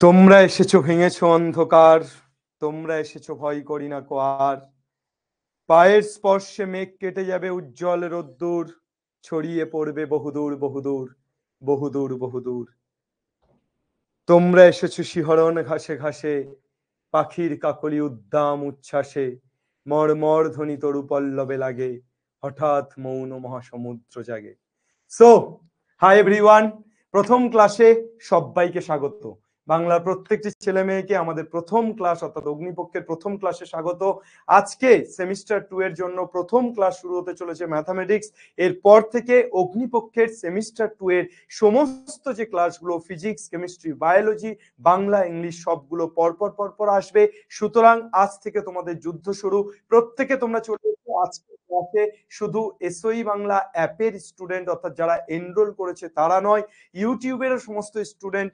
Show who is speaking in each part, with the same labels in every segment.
Speaker 1: তোমরা এসেছো ভেঙেছো অন্ধকার, তোমরা এসেছো ভয় করি না কো আর। পায়ের স্পর্শে মেঘ কেটে যাবে উজ্জ্বল রোদ্দুর, ছড়িয়ে পড়বে বহুদূর বহুদূর বহুদূর বহুদূর। তোমরা এসেছো শিহরণ ঘাসে ঘাসে, পাখির কাকলি উদ্দাম উচ্ছ্বাসে, মর্মর ধ্বনি তরু পল্লবে লাগে, হঠাৎ মৌন মহাসমুদ্র জাগে। সো হাই এভরিওয়ান, প্রথম ক্লাসে সবাইকে স্বাগত। বাংলার প্রত্যেকটি ছেলে মেয়েকে আমাদের প্রথম ক্লাস অর্থাৎ অগ্নিপক্ষের প্রথম ক্লাসে স্বাগত। আজকে সেমিস্টার 2 এর জন্য প্রথম ক্লাস শুরু হতে চলেছে ম্যাথামেটিক্স। এরপর থেকে অগ্নিপক্ষের সেমিস্টার 2 এর সমস্ত যে ক্লাসগুলো physics, chemistry, biology, Bangla, English সবগুলো পরপর পরপর আসবে। সুতরাং আজ থেকে তোমাদের যুদ্ধ শুরু। প্রত্যেকে তোমরা চলে এসো আজকে ক্লাসে। শুধু এসওই বাংলা অ্যাপের স্টুডেন্ট অর্থাৎ যারা এনরোল করেছে তারা নয়, ইউটিউবের সমস্ত স্টুডেন্ট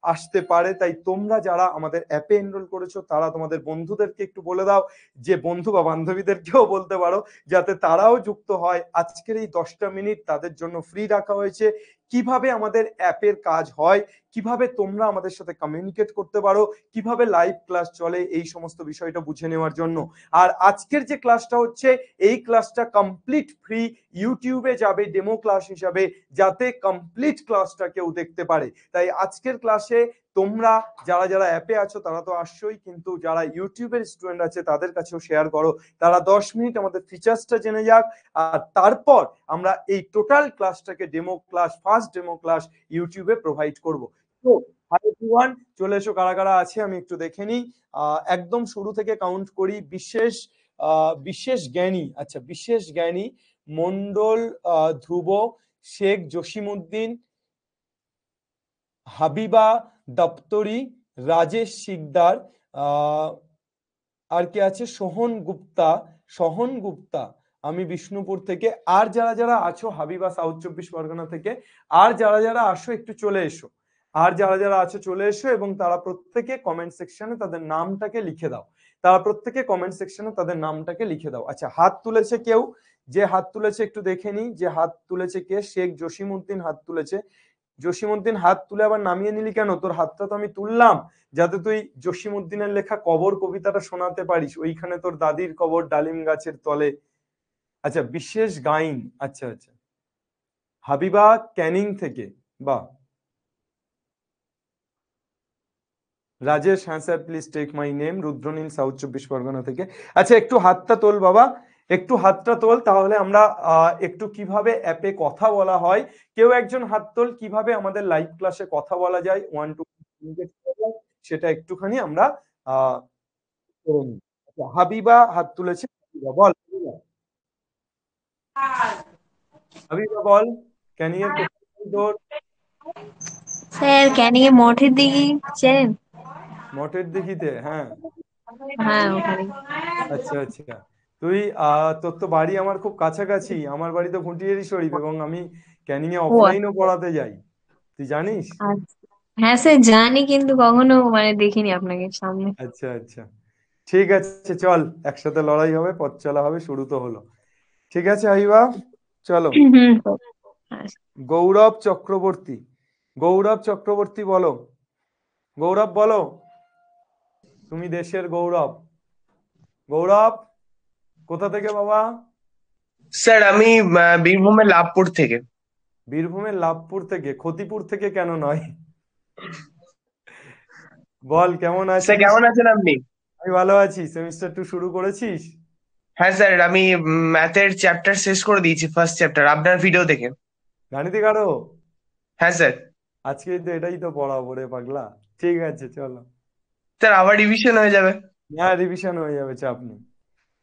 Speaker 1: আসতে পারে। তাই তোমরা যারা আমাদের অ্যাপে এনরোল করেছো তারা তোমাদের বন্ধুদেরকে একটু বলে দাও, যে বন্ধু বা বান্ধবীদেরকেও বলতে পারো, যাতে তারাও যুক্ত হয়। আজকের এই 10টা মিনিট তাদের জন্য ফ্রি রাখা হয়েছে। কিভাবে আমাদের অ্যাপের কাজ হয়, কিভাবে তোমরা আমাদের সাথে কমিউনিকেট করতে পারো, কিভাবে লাইভ ক্লাস চলে, এই সমস্ত বিষয়টা বুঝে নেওয়ার জন্য। আর আজকের যে ক্লাসটা হচ্ছে, এই ক্লাসটা কমপ্লিট ফ্রি, ইউটিউবে যাবে ডেমো ক্লাস হিসাবে, যাতে কমপ্লিট ক্লাসটা কেউ দেখতে পারে। তাই আজকের ক্লাসে তোমরা যারা যারা অ্যাপে আছো তারা তো আসছোই, কিন্তু যারা ইউটিউবের স্টুডেন্ট আছে তাদের কাছেও শেয়ার করো। তারা 10 মিনিট আমাদের ফিচার্সটা জেনে যাক, আর তারপর আমরা এই টোটাল ক্লাসটাকে demo class, first demo class ইউটিউবে প্রোভাইড করব। তো হাই এভরিওয়ান, চলে এসো কারা কারা আছে আমি একটু দেখে নিই। একদম শুরু থেকে কাউন্ট করি। বিশেষ জ্ঞানী, আচ্ছা বিশেষ জ্ঞানী, মন্ডল, ধ্রুব, শেখ জসিমউদ্দিন, হাবিবা দপ্তরি, রাজেশ শিকদার, আর কে আছে, সোহন গুপ্তা, আমি বিষ্ণুপুর থেকে। আর যারা যারা আছো, হাবিবা সাউথ 24 পরগনা থেকে। আর যারা যারা আসো একটু চলে এসো, আর যারা যারা আছো চলে এসো, এবং তারা প্রত্যেকে কমেন্ট সেকশনে তাদের নামটাকে লিখে দাও। তারা প্রত্যেকে কমেন্ট সেকশনে তাদের নামটাকে লিখে দাও। আচ্ছা, হাত তুলেছে কেউ? যে হাত তুলেছে একটু দেখে নি, যে হাত তুলেছে কে। শেখ জসিমউদ্দিন হাত তুলেছে। জসিমউদ্দিন হাত তুলে আবার নামিয়ে নিলি কেন? তোর হাতটা তো আমি তুললাম যাতে তুই জসিমউদ্দিনের লেখা কবর কবিতাটা শোনাতে পারিস, ওইখানে তোর দাদির কবর ডালিম গাছের তলে। আচ্ছা, বিশেষ গাইন, আচ্ছা আচ্ছা। হাবিবা ক্যানিং থেকে, বাহ। রাজেশ, হ্যাঁ sir please take my name, Rudranil South 24 Pargana থেকে। আচ্ছা, একটু হাতটা তোল বাবা, একটু হাতটা তোল, তাহলে আমরা একটু কিভাবে অ্যাপে কথা বলা হয়, কেউ একজন হাত তোল, কিভাবে আমাদের লাইভ ক্লাসে কথা বলা যায়, 1 2 সেটা একটুখানি আমরা আহ করে নিই। আচ্ছা, হাবিবা হাত তুলেছে। হাবিবা বল, হাবিবা বল, ক্যানিংয়ের কোথায় বাড়ি তোর?
Speaker 2: স্যার ক্যানিং এ মঠের দিকে চেনেন?
Speaker 1: মঠের দিঘিতে, হ্যাঁ।
Speaker 2: হ্যাঁ ওখানে।
Speaker 1: আচ্ছা আচ্ছা। তুই তোর তো বাড়ি আমার খুব কাছাকাছি, আমার বাড়ি তো ঘুঁটিয়ারি শরীফ, এবং আমি ক্যানিং এ
Speaker 2: ও
Speaker 1: অফলাইনও পড়াতে যাই, তুই জানিস?
Speaker 2: আচ্ছা। হ্যাঁ স্যার জানি, কিন্তু কখনো দেখিনি আপনাকে সামনে।
Speaker 1: আচ্ছা আচ্ছা, ঠিক আছে, চল একসাথে লড়াই হবে, পথ চলা হবে, শুরু তো হলো। ঠিক আছে হাবিবা, চলো।
Speaker 2: হুম আচ্ছা।
Speaker 1: গৌরব চক্রবর্তী, গৌরব চক্রবর্তী বলো, গৌরব বলো, তুমি দেশের গৌরব। গৌরব কোথা থেকে বাবা?
Speaker 3: স্যার আমি বীরভূমের লাভপুর থেকে।
Speaker 1: বীরভূমের লাভপুর থেকে? ক্ষতিপুর থেকে কেন নয়? বল কেমন
Speaker 3: স্যার
Speaker 1: আছিস?
Speaker 3: কেমন আছেন আপনি?
Speaker 1: আমি ভালো আছি। সেমিস্টার 2 শুরু করেছিস?
Speaker 3: হ্যাঁ স্যার, আমি ম্যাথের চ্যাপ্টার শেষ করে দিয়েছি, ফার্স্ট চ্যাপ্টার আপনার ভিডিও দেখে।
Speaker 1: গাণিতিক আরো?
Speaker 3: হ্যাঁ স্যার।
Speaker 1: আজকে তো এটাই তো পড়াবো রে পাগলা। ঠিক আছে চলো।
Speaker 3: স্যার আবার রিভিশন হয়ে যাবে।
Speaker 1: হ্যাঁ, রিভিশন হয়ে যাবে, চাপ নেই।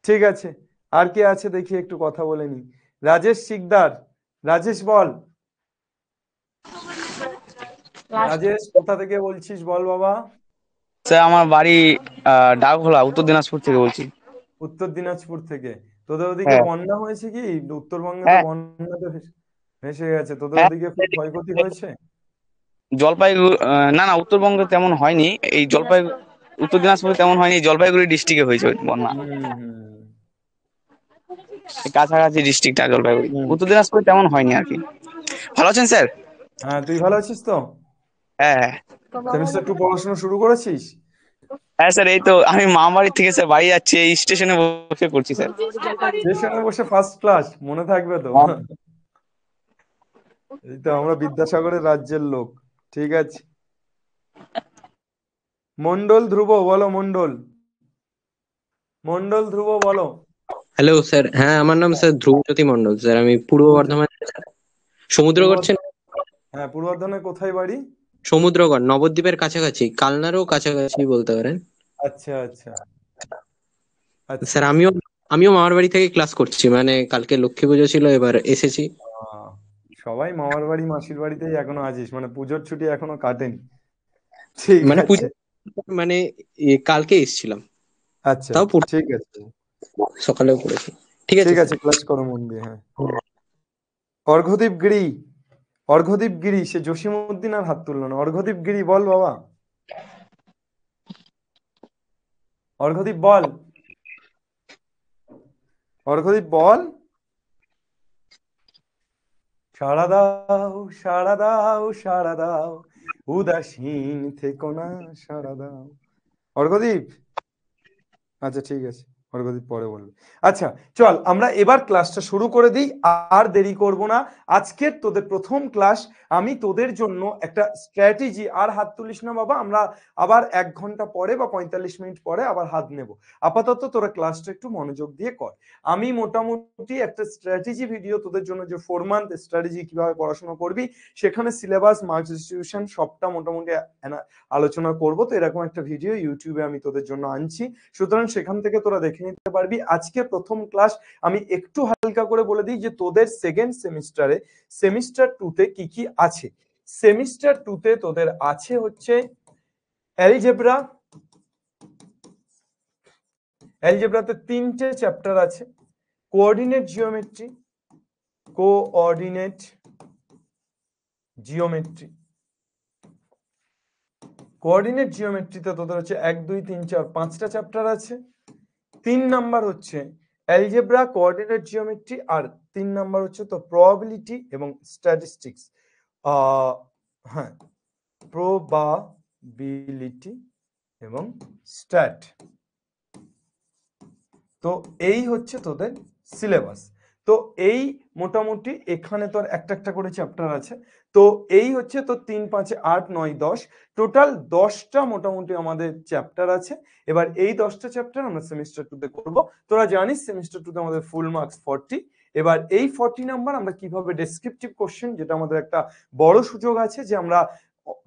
Speaker 1: ঠিক আছে, আর কে আছে দেখি, একটু কথা বলে নি। রাজেশ শিকদার, রাজেশ বল। রাজেশ কোথা থেকে বলছিস বল বাবা?
Speaker 4: স্যার আমার বাড়ি ডাকঘোলা, উত্তর দিনাজপুর থেকে বলছি।
Speaker 1: উত্তর দিনাজপুর থেকে। তোদের ওদিকে
Speaker 4: হ্যাঁ
Speaker 1: বন্যা হয়েছে কি? উত্তরবঙ্গে তো
Speaker 4: হ্যাঁ
Speaker 1: বন্যাতে ভেসে গেছে, তোদের
Speaker 4: হ্যাঁ।
Speaker 1: ওদিকে খুব ক্ষয়ক্ষতি হয়েছে?
Speaker 4: জলপাইগুড়ি না না, উত্তরবঙ্গে তেমন হয়নি। এই উত্তর দিনাজপুরে তেমন হয়নি, জলপাইগুড়ি ডিস্ট্রিক্টে হয়েছে বন্যা।
Speaker 1: হুম।
Speaker 4: এই কাছাকাছি ডিস্ট্রিক্টটা জলপাইগুড়ি,
Speaker 1: হুম।
Speaker 4: উত্তর দিনাজপুরে তেমন হয়নি আর কি। ভালো আছেন স্যার?
Speaker 1: হ্যাঁ, তুই ভালো আছিস তো?
Speaker 4: হ্যাঁ হ্যাঁ।
Speaker 1: সেমিস্টার 2 পড়াশোনা শুরু করেছিস?
Speaker 4: হ্যাঁ স্যার, এই তো আমি মামাবাড়ি থেকে স্যার বাড়ি যাচ্ছি, এই স্টেশনে বসে পড়ছি স্যার।
Speaker 1: স্টেশনে বসে ফার্স্ট ক্লাস, মনে থাকবে তো? এই তো আমরা বিদ্যাসাগরের রাজ্যের লোক। ঠিক আছে। মন্ডল ধ্রুব বলো, মন্ডল। মন্ডল ধ্রুব বলো।
Speaker 5: হ্যালো স্যার, হ্যাঁ আমার নাম স্যার ধ্রুবজ্যোতি মন্ডল স্যার, আমি পূর্ব বর্ধমান সমুদ্রগড়
Speaker 1: পূর্ব,
Speaker 5: চেন?
Speaker 1: হ্যাঁ পূর্ব বর্ধমানের কোথায় বাড়ি?
Speaker 5: সমুদ্রগড় নবদ্বীপের কাছাকাছি, কালনারও কাছাকাছি বলতে পারেন।
Speaker 1: আচ্ছা আচ্ছা আচ্ছা।
Speaker 5: স্যার আমিও মামার বাড়ি থেকে ক্লাস করছি, মানে কালকে লক্ষ্মী পুজো ছিল, এবার এসেছি।
Speaker 1: আহ, সবাই মামার বাড়ি মাসির বাড়িতেই এখনো আছিস, মানে পুজোর ছুটি এখনো কাটেনি। ঠিক
Speaker 5: মানে পুজো,
Speaker 1: আছে।
Speaker 5: মানে কালকে এসেছিলাম,
Speaker 1: আচ্ছা
Speaker 5: তাও
Speaker 1: ঠিক আছে।
Speaker 5: সকালেও পড়েছি। ঠিক আছে
Speaker 1: ঠিক
Speaker 5: স্যার।
Speaker 1: আছে, ক্লাস করো মন দিয়ে। হ্যাঁ। অর্ঘদীপ গিরি, অর্ঘদীপ গিরি, সে জসিমউদ্দিন আর হাত তুললো না। অর্ঘদীপ গিরি বল বাবা। অর্ঘদীপ বল, অর্ঘদীপ বল। সাড়া দাও সাড়া দাও সাড়া দাও, উদাসীন থেকো না, সাড়া দাও। অর্ঘদীপ, আচ্ছা ঠিক আছে, অর্ঘদীপ পরে বলবে। আচ্ছা চল আমরা এবার ক্লাসটা শুরু করে দিই, আর দেরি করব না। আজকের তোদের প্রথম ক্লাস, আমি তোদের জন্য একটা স্ট্র্যাটেজি, আর হাত তুলিস না বাবা, আমরা আবার 1 ঘন্টা পরে বা 45 মিনিট পরে আবার হাত নেব। আপাতত তোরা ক্লাসটা একটু মনোযোগ দিয়ে কর। আমি মোটামুটি একটা স্ট্র্যাটেজি ভিডিও তোদের জন্য, যে 4 মান্থ স্ট্র্যাটেজি কিভাবে পড়াশোনা করবি, সেখানে সিলেবাস, মার্কস ডিস্ট্রিবিউশন সবটা মোটামুটি আলোচনা করব। তো এরকম একটা ভিডিও ইউটিউবে আমি তোদের জন্য আনছি, সুতরাং সেখান থেকে তোরা দেখে নিতে পারবি। আজকে প্রথম ক্লাস, আমি একটু হালকা করে বলে দিই যে তোদের সেকেন্ড সেমিস্টারে, সেমিস্টার 2তে কি কি আছে। সেমিস্টার 2তে তোদের আছে হচ্ছে অ্যালজেব্রা। অ্যালজেব্রাতে 3টে চ্যাপ্টার আছে। Coordinate geometry, coordinate geometry, coordinate জিওমেট্রিতে তোদের হচ্ছে 1 2 3 4 5টা চ্যাপ্টার আছে। 3 নাম্বার হচ্ছে অ্যালজেব্রা, কোঅর্ডিনেট জিওমেট্রি, আর 3 নাম্বার হচ্ছে তো প্রবাবিলিটি এবং স্ট্যাটিস্টিক্স। হ্যাঁ, প্রবাবিলিটি এবং স্ট্যাট। তো এই হচ্ছে তোদের সিলেবাস। তো এই মোটামুটি এখানে তোর একটা একটা করে চ্যাপ্টার আছে। তো এই হচ্ছে তো 3 5 8 9 10, টোটাল 10টা মোটামুটি আমাদের চ্যাপ্টার আছে। এবার এই 10টা চ্যাপ্টার আমরা সেমিস্টার 2তে করব। তোরা জানিস সেমিস্টার 2তে আমাদের ফুল মার্কস 40। এবার এই 40 নাম্বার আমরা কিভাবে ডেসক্রিপটিভ কোশ্চেন, যেটা আমাদের একটা বড় সুযোগ আছে যে আমরা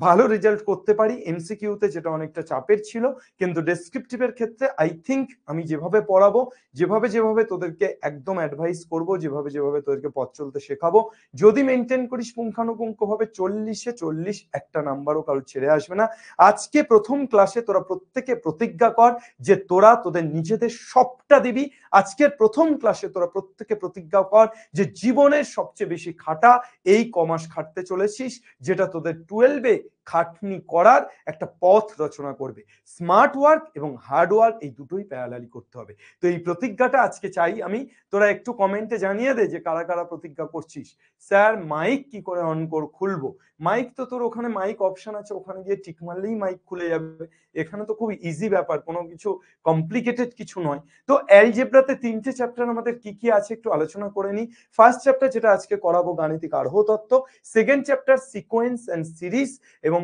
Speaker 1: ভালো রেজাল্ট করতে পারি এমসিকিউতে, যেটা অনেকটা চাপের ছিল, কিন্তু ডেসক্রিপটিভের ক্ষেত্রে আই থিঙ্ক আমি যেভাবে পড়াবো, যেভাবে যেভাবে তোদেরকে একদম অ্যাডভাইস করব, যেভাবে যেভাবে তোদেরকে পথ চলতে শেখাবো, যদি মেনটেন করিস পুঙ্খানুপুঙ্খ ভাবে, 40-এ 40 একটা নাম্বারও কারো ছেড়ে আসবে না। আজকে প্রথম ক্লাসে তোরা প্রত্যেকে প্রতিজ্ঞা কর যে তোরা তোদের নিজেদের সবটা দিবি। আজকের প্রথম ক্লাসে তোরা প্রত্যেকে প্রতিজ্ঞা কর যে জীবনের সবচেয়ে বেশি খাটা এই কমাস খাটতে চলেছিস, যেটা তোদের 12-এ খাটনি করার একটা পথ রচনা করবে। স্মার্ট ওয়ার্ক এবং হার্ড ওয়ার্ক এই দুটোই প্যারালালি করতে হবে। তো এই প্রতিজ্ঞাটা আজকে চাই আমি, তোরা একটু কমেন্টে জানিয়ে দে যে কারা কারা প্রতিজ্ঞা করছিস। স্যার মাইক কি করে অন খুলবো? মাইক তো তোর ওখানে মাইক অপশন আছে, ওখানে গিয়ে টিক মারলেই মাইক খুলে যাবে। এখানে তো খুব ইজি ব্যাপার, কোনো কিছু কমপ্লিকেটেড কিছু নয়। তো অ্যালজেব্রাতে 3টে চ্যাপ্টার আমাদের কি কি আছে একটু আলোচনা করে নিই। ফার্স্ট চ্যাপ্টার যেটা আজকে করাবো, গাণিতিক আরোহ তত্ত্ব। Second chapter sequence and series এবং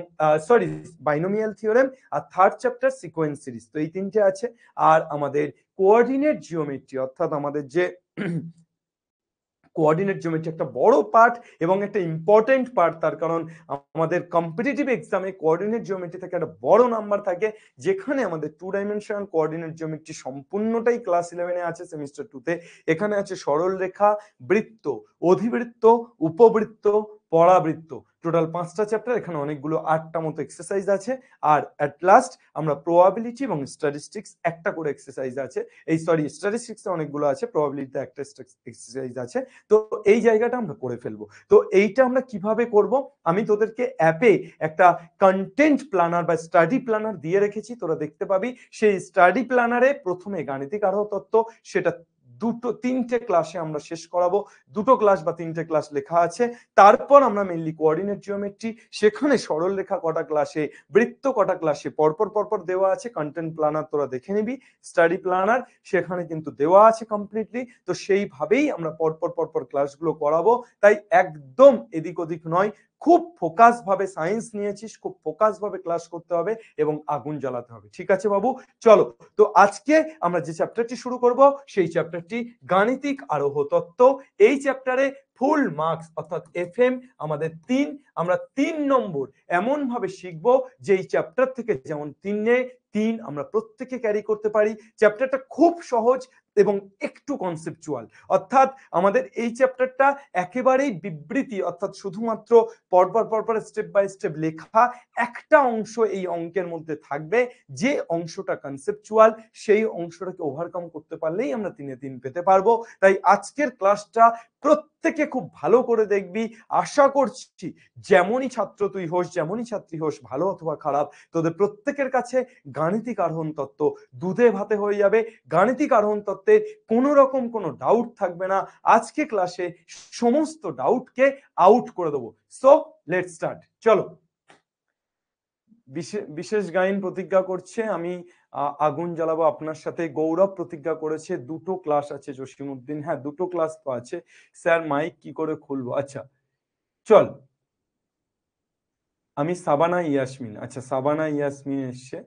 Speaker 1: বাইনোমিয়াল থিওরেম। আর থার্ড চ্যাপ্টার সিকোয়েন্স সিরিজ। তো এই 3টে আছে। আর আমাদের কোঅর্ডিনেট জিওমেট্রি, অর্থাৎ আমাদের যে কোঅর্ডিনেট জিওমেট্রি একটা বড় পার্ট এবং একটা ইম্পর্টেন্ট পার্ট, তার কারণ আমাদের কম্পিটিটিভ এক্সামে কোঅর্ডিনেট জিওমেট্রি থেকে একটা বড় নাম্বার থাকে, যেখানে আমাদের 2 ডাইমেনশনাল কোঅর্ডিনেট জিওমেট্রি সম্পূর্ণটাই ক্লাস 11-এ আছে সেমিস্টার 2-তে। এখানে আছে সরল রেখা, বৃত্ত, অধিবৃত্ত, উপবৃত্ত, পরাবৃত্ত, টোটাল 5টা চ্যাপ্টার। এখানে অনেকগুলো 8টা মতো এক্সারসাইজ আছে। আর অ্যাট লাস্ট আমরা প্রবাবিলিটি এবং স্ট্যাটিস্টিক্স একটা করে এক্সারসাইজ আছে। স্ট্যাটিস্টিক্সে অনেকগুলো আছে, প্রবাবিলিটিতে একটা এক্সারসাইজ আছে। তো এই জায়গাটা আমরা করে ফেলবো। তো এইটা আমরা কিভাবে করব, আমি তোদেরকে অ্যাপে একটা কন্টেন্ট প্ল্যানার বা স্টাডি প্ল্যানার দিয়ে রেখেছি, তোরা দেখতে পাবি। সেই স্টাডি প্ল্যানারে প্রথমে গাণিতিক আরোহ তত্ত্ব, সেটা তিনটে ক্লাসে আমরা শেষ করাবো, 2টো ক্লাস বা 3টে ক্লাস লেখা আছে। তারপর আমরা মেইনলি কোঅর্ডিনেট জিওমেট্রি, সেখানে সরল রেখা কটা ক্লাসে, বৃত্ত কটা ক্লাসে পরপর পরপর দেওয়া আছে। কন্টেন্ট প্ল্যানার তোরা দেখে নিবি, স্টাডি প্ল্যানার সেখানে কিন্তু দেওয়া আছে কমপ্লিটলি। তো সেইভাবেই আমরা পরপর পরপর ক্লাসগুলো করাবো। তাই একদম এদিক ওদিক নয়, খুব ফোকাস ভাবে সায়েন্স নিয়েছিস, খুব ফোকাস ভাবে ক্লাস করতে হবে এবং আগুন জ্বালাতে হবে। ঠিক আছে বাবু, চলো। তো আজকে আমরা যে চ্যাপ্টারটি শুরু করব সেই চ্যাপ্টারটি গাণিতিক আরোহ তত্ত্ব। এই চ্যাপ্টারে ফুল মার্কস অর্থাৎ FM আমাদের 3, আমরা 3 নম্বর এমন ভাবে শিখবো যে এই চ্যাপ্টার থেকে যেমন 3 আমরা প্রত্যেকে ক্যারি করতে পারি। চ্যাপ্টারটা খুব সহজ এবং একটু কনসেপচুয়াল, অর্থাৎ আমাদের এই চ্যাপ্টারটা একেবারেই বিবৃতি, অর্থাৎ শুধুমাত্র পরপর পরপর স্টেপ বাই স্টেপ লেখা একটা অংশ এই অঙ্কের মধ্যে থাকবে। যে অংশটা কনসেপচুয়াল সেই অংশটাকে ওভারকাম করতে পারলেই আমরা 3 পেতে পারবো। তাই আজকের ক্লাসটা প্রত্যেকে খুব ভালো করে দেখবি। আশা করছি যেমনই ছাত্র তুই হোস, যেমনই ছাত্রী হোস, ভালো অথবা খারাপ, তোদের প্রত্যেকের কাছে গাণিতিক আরোহণ তত্ত্ব দুধে ভাতে হয়ে যাবে। গাণিতিক আরোহণ তত্ত্বে কোনো রকম কোনো ডাউট থাকবে না। আজকে ক্লাসে সমস্ত ডাউটকে আউট করে দেবো। সো লেটস স্টার্ট, চলো। বিশেষ গাইন প্রতিজ্ঞা করছে আমি আগুন জ্বালাবো আপনার সাথে। গৌরব প্রতিজ্ঞা করেছে 2টো ক্লাস আছে। জসিমউদ্দিন, হ্যাঁ 2টো ক্লাস তো আছে স্যার, মাইক কি করে খুলবো? আচ্ছা চল, আমি সাবানা ইয়াসমিন, আচ্ছা সাবানা ইয়াসমিন এসছে,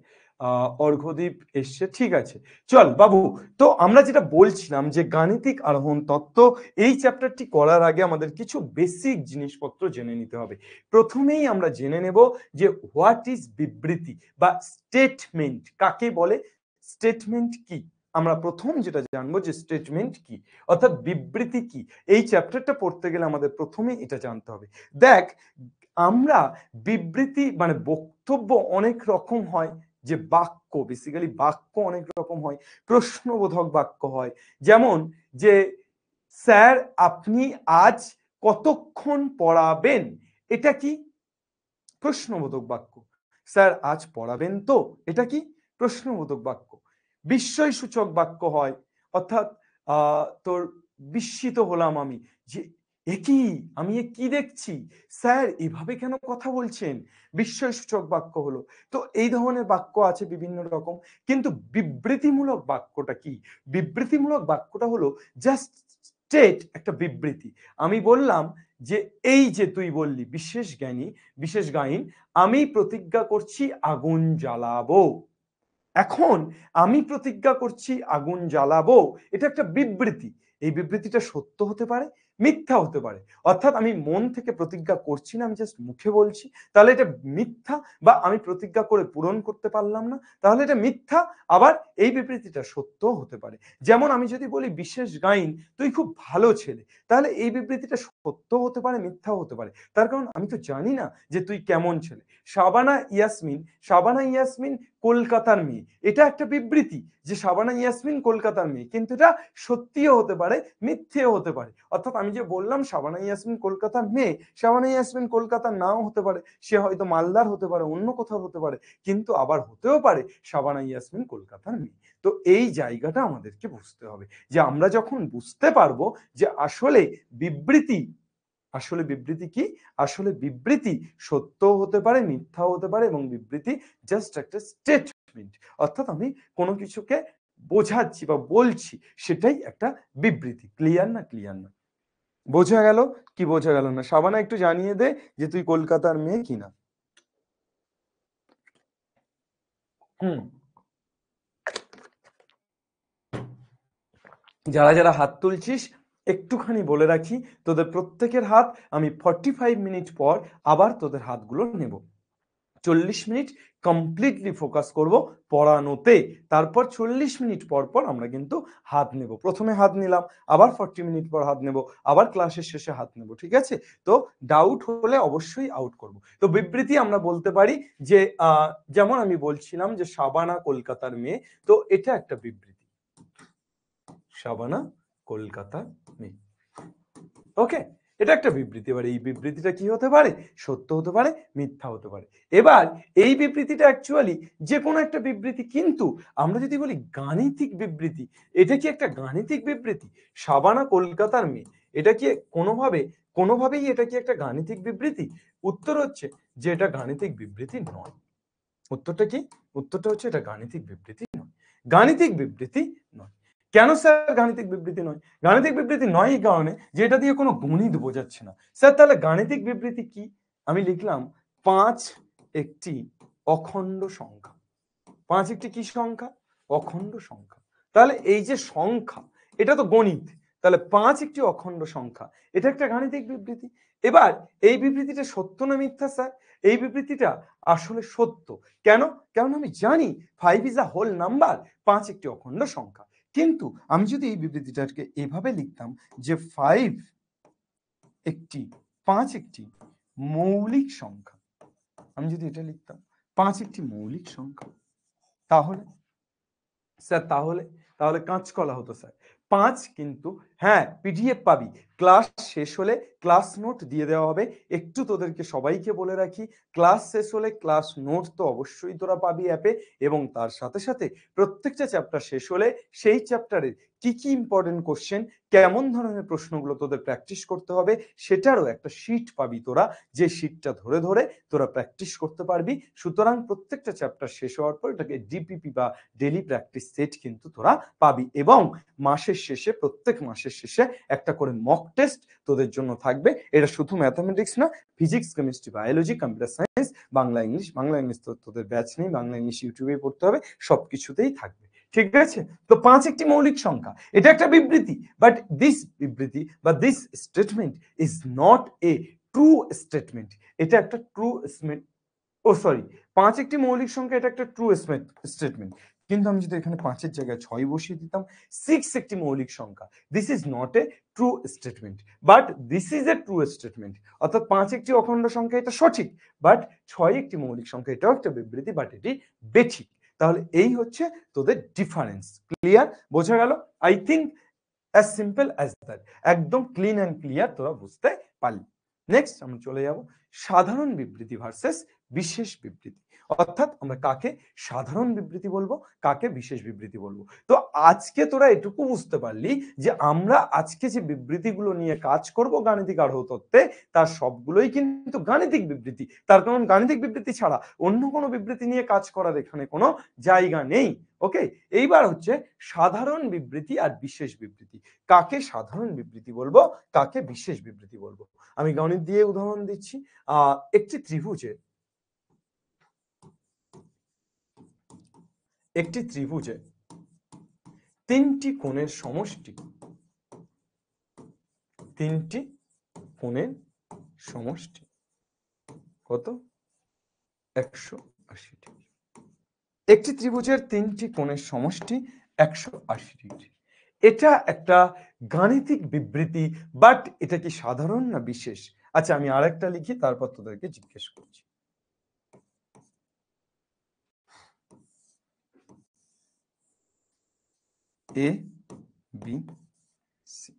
Speaker 1: অর্ঘ্যদীপ এসছে, ঠিক আছে চল বাবু। তো আমরা যেটা বলছিলাম যে গাণিতিক আরোহণ তত্ত্ব, এই চ্যাপ্টারটি করার আগে আমাদের কিছু বেসিক জিনিসপত্র জেনে নিতে হবে। প্রথমেই আমরা জেনে নেব যে হোয়াট ইজ বিবৃতি বা স্টেটমেন্ট কাকে বলে, স্টেটমেন্ট কি। আমরা প্রথম যেটা জানবো যে স্টেটমেন্ট কি অর্থাৎ বিবৃতি কি। এই চ্যাপ্টারটা পড়তে গেলে আমাদের প্রথমে এটা জানতে হবে। দেখ, আমরা বিবৃতি মানে বক্তব্য অনেক রকম হয়, যে বাক্য, বেসিক্যালি বাক্য অনেক রকম হয়। প্রশ্নবোধক বাক্য হয়, যেমন যে স্যার আপনি আজ কতক্ষণ পড়াবেন, এটা কি? প্রশ্নবোধক বাক্য। স্যার আজ পড়াবেন তো, এটা কি? প্রশ্নবোধক বাক্য। বিস্ময়সূচক বাক্য হয়, অর্থাৎ তোর বিস্মিত হলাম আমি, যে একই আমি এ কি দেখছি, স্যার এভাবে কেন কথা বলছেন, বিস্ময়সূচক বাক্য হলো। তো এই ধরনের বাক্য আছে বিভিন্ন রকম। কিন্তু বিবৃতিমূলক বাক্যটা কি? বিবৃতিমূলক বাক্যটা হলো জাস্ট স্টেট, একটা বিবৃতি। আমি বললাম যে এই যে তুই বললি বিশেষ গাইন, আমি প্রতিজ্ঞা করছি আগুন জ্বালাবো। এখন আমি প্রতিজ্ঞা করছি আগুন জ্বালাবো, এটা একটা বিবৃতি। এই বিবৃতিটা সত্য হতে পারে, মিথ্যা হতে পারে। অর্থাৎ আমি মন থেকে প্রতিজ্ঞা করছি না, আমি জাস্ট মুখে বলছি, তাহলে এটা মিথ্যা। বা আমি প্রতিজ্ঞা করে পূরণ করতে পারলাম না, তাহলে এটা মিথ্যা। আবার এই বিবৃতিটা সত্য হতে পারে। যেমন আমি যদি বলি বিশেষ গাইন তুই খুব ভালো ছেলে, তাহলে এই বিবৃতিটা সত্য হতে পারে, মিথ্যাও হতে পারে। তার কারণ আমি তো জানি না যে তুই কেমন ছেলে। শাবানা ইয়াসমিন কলকাতার মেয়ে, এটা একটা বিবৃতি যে শাবানা ইয়াসমিন কলকাতার মেয়ে, কিন্তু এটা সত্যিও হতে পারে, মিথ্যেও হতে পারে। অর্থাৎ আমি যে বললাম শাবানা ইয়াসমিন কলকাতার মেয়ে, শাবানা ইয়াসমিন কলকাতার নাও হতে পারে, সে হয়তো মালদার হতে পারে, অন্য কোথাও হতে পারে, কিন্তু আবার হতেও পারে শাবানা ইয়াসমিন কলকাতার মেয়ে। তো এই জায়গাটা আমাদেরকে বুঝতে হবে, যে আমরা যখন বুঝতে পারবো যে আসলে বিবৃতি কি, আসলে বিবৃতি সত্য হতে পারে, মিথ্যা হতে পারে, এবং বিবৃতি জাস্ট একটা স্টেটমেন্ট, অর্থাৎ আমি কোনো কিছুকে বোঝাচ্ছি বা বলছি, সেটাই একটা বিবৃতি। ক্লিয়ার না? বোঝা গেল কি বোঝা গেল না? শাবানা একটু জানিয়ে দে যে তুই কলকাতার মেয়ে কিনা। যারা হাত তুলছিস একটুখানি বলে রাখি, তোদের প্রত্যেকের হাত আমি 45 মিনিট পর আবার তোদের হাতগুলো নেব। 40 মিনিট কমপ্লিটলি ফোকাস করব পড়ানোতে, তারপর 40 মিনিট পর পর আমরা কিন্তু হাত নেব। প্রথমে হাত নিলাম, আবার 40 মিনিট পর হাত নেব, আবার ক্লাসের শেষে হাত নেব, ঠিক আছে? তো ডাউট হলে অবশ্যই আউট করব। তো বিবৃতি আমরা বলতে পারি যে যেমন আমি বলছিলাম যে শাবানা কলকাতার মেয়ে, তো এটা একটা বিবৃতি, শাবানা কলকাতার মেয়ে। ওকে, এটা একটা বিবৃতি। এবার এই বিবৃতিটা কি হতে পারে? সত্য হতে পারে, মিথ্যা হতে পারে। এবার এই বিবৃতিটা অ্যাকচুয়ালি যে কোনো একটা বিবৃতি, কিন্তু আমরা যদি বলি গাণিতিক বিবৃতি, এটা কি একটা গাণিতিক বিবৃতি? শাবানা কলকাতার মেয়ে, এটা কি কোনোভাবেই এটা কি একটা গাণিতিক বিবৃতি? উত্তর হচ্ছে যে এটা গাণিতিক বিবৃতি নয়। উত্তরটা কি? উত্তরটা হচ্ছে এটা গাণিতিক বিবৃতি নয়, গাণিতিক বিবৃতি নয়। কেন স্যার গাণিতিক বিবৃতি নয়? গাণিতিক বিবৃতি নয় এই কারণে যে এটা দিয়ে কোনো গণিত বোঝাচ্ছে না। স্যার তাহলে গাণিতিক বিবৃতি কি? আমি লিখলাম 5 একটি অখণ্ড সংখ্যা। 5 একটি কি সংখ্যা? অখণ্ড সংখ্যা। তাহলে এই যে সংখ্যা, এটা তো গণিত, তাহলে 5 একটি অখণ্ড সংখ্যা, এটা একটা গাণিতিক বিবৃতি। এবার এই বিবৃতিটা সত্য না মিথ্যা স্যার? এই বিবৃতিটা আসলে সত্য। কেন? কারণ আমি জানি 5 ইজ আ হোল নাম্বার, 5 একটি অখণ্ড সংখ্যা। কিন্তু আমি যদি এই বিবৃতিটাকে এভাবে লিখতাম যে 5 একটি মৌলিক সংখ্যা, আমি যদি এটা লিখতাম 5 একটি মৌলিক সংখ্যা, তাহলে স্যার তাহলে কাঁচকলা হতো স্যার। 5 কিন্তু হ্যাঁ পিডিএফ পাবি, ক্লাস শেষ হলে ক্লাস নোট দিয়ে দেওয়া হবে। একটু তোদেরকে সবাইকে বলে রাখি, ক্লাস শেষ হলে ক্লাস নোট তো অবশ্যই তোরা পাবি অ্যাপে, এবং তার সাথে সাথে প্রত্যেকটা চ্যাপ্টার শেষ হলে সেই চ্যাপ্টারের কি কি ইম্পর্টেন্ট কোশ্চেন, কেমন ধরনের প্রশ্নগুলো তোদের প্র্যাকটিস করতে হবে, সেটারও একটা শিট পাবি তোরা, যে শিটটা ধরে ধরে তোরা প্র্যাকটিস করতে পারবি। সুতরাং প্রত্যেকটা চ্যাপ্টার শেষ হওয়ার পর এটাকে ডিপিপি বা ডেলি প্র্যাকটিস সেট কিন্তু তোরা পাবি, এবং মাসের শেষে, প্রত্যেক মাসের শেষে একটা করে মক টেস্ট তোদের জন্য থাকবে। এটা শুধু ম্যাথামেটিক্স না, physics, chemistry, biology, computer science, Bangla English তো তোদের ব্যাচ নেই, বাংলা ইংলিশ ইউটিউবে পড়তে হবে, সবকিছুতেই থাকবে। ঠিক আছে? তো 5 একটি মৌলিক সংখ্যা, এটা একটা বিবৃতি, বাট দিস বিবৃতি বা this statement is not a true statement. এটা একটা ট্রু স্টেটমেন্ট, 5 একটি মৌলিক সংখ্যা, এটা একটা ট্রু স্টেটমেন্ট। কিন্তু আমি যদি এখানে 5 এর জায়গায় 6 বসিয়ে দিতাম, 6 একটি মৌলিক সংখ্যা, this is not a true statement, but this is a true statement. অর্থাৎ 5 একটি অখণ্ড সংখ্যা, এটা সঠিক, বাট 6 একটি মৌলিক সংখ্যা, এটাও একটা বিবৃতি, বাট এটি বেঠিক। তাহলে এই হচ্ছে তোদের ডিফারেন্স। ক্লিয়ার? বোঝা গেল? I think as simple as that, একদম ক্লিন অ্যান্ড ক্লিয়ার তোরা বুঝতে পারলি। নেক্সট আমরা চলে যাব সাধারণ বিবৃতি ভার্সেস বিশেষ বিবৃতি। অর্থাৎ আমরা কাকে সাধারণ বিবৃতি বলবো, কাকে বিশেষ বিবৃতি বলবো। তো আজকে তোরা এটুকু বুঝতে পারলি যে আমরা আজকে যে বিবৃতিগুলো নিয়ে কাজ করব গাণিতিক আরোহ তত্ত্বে, তার সবগুলোই কিন্তু গাণিতিক বিবৃতি। তার কারণ গাণিতিক বিবৃতি ছাড়া অন্য কোনো বিবৃতি নিয়ে কাজ করার এখানে কোনো জায়গা নেই। ওকে, এইবার হচ্ছে সাধারণ বিবৃতি আর বিশেষ বিবৃতি। কাকে সাধারণ বিবৃতি বলবো, কাকে বিশেষ বিবৃতি বলবো। আমি গণিত দিয়ে উদাহরণ দিচ্ছি। একটি ত্রিভুজে তিনটি কোণের সমষ্টি, কত? 180 ডিগ্রি। একটি ত্রিভুজের 3টি কোণের সমষ্টি 180 ডিগ্রি। এটা একটা গাণিতিক বিবৃতি, বাট এটা কি সাধারণ না বিশেষ? আচ্ছা আমি আরেকটা লিখি, তারপর তোদেরকে জিজ্ঞেস করছি। এ বি সি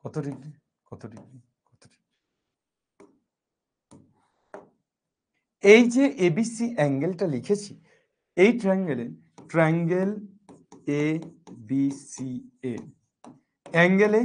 Speaker 1: কত ডিগ্রি, কত ডিগ্রি, কত ডিগ্রি? এই যে এবিসি অ্যাঙ্গেলটা লিখেছি, এই ট্রায়াঙ্গেল এ বি সি এ, angle A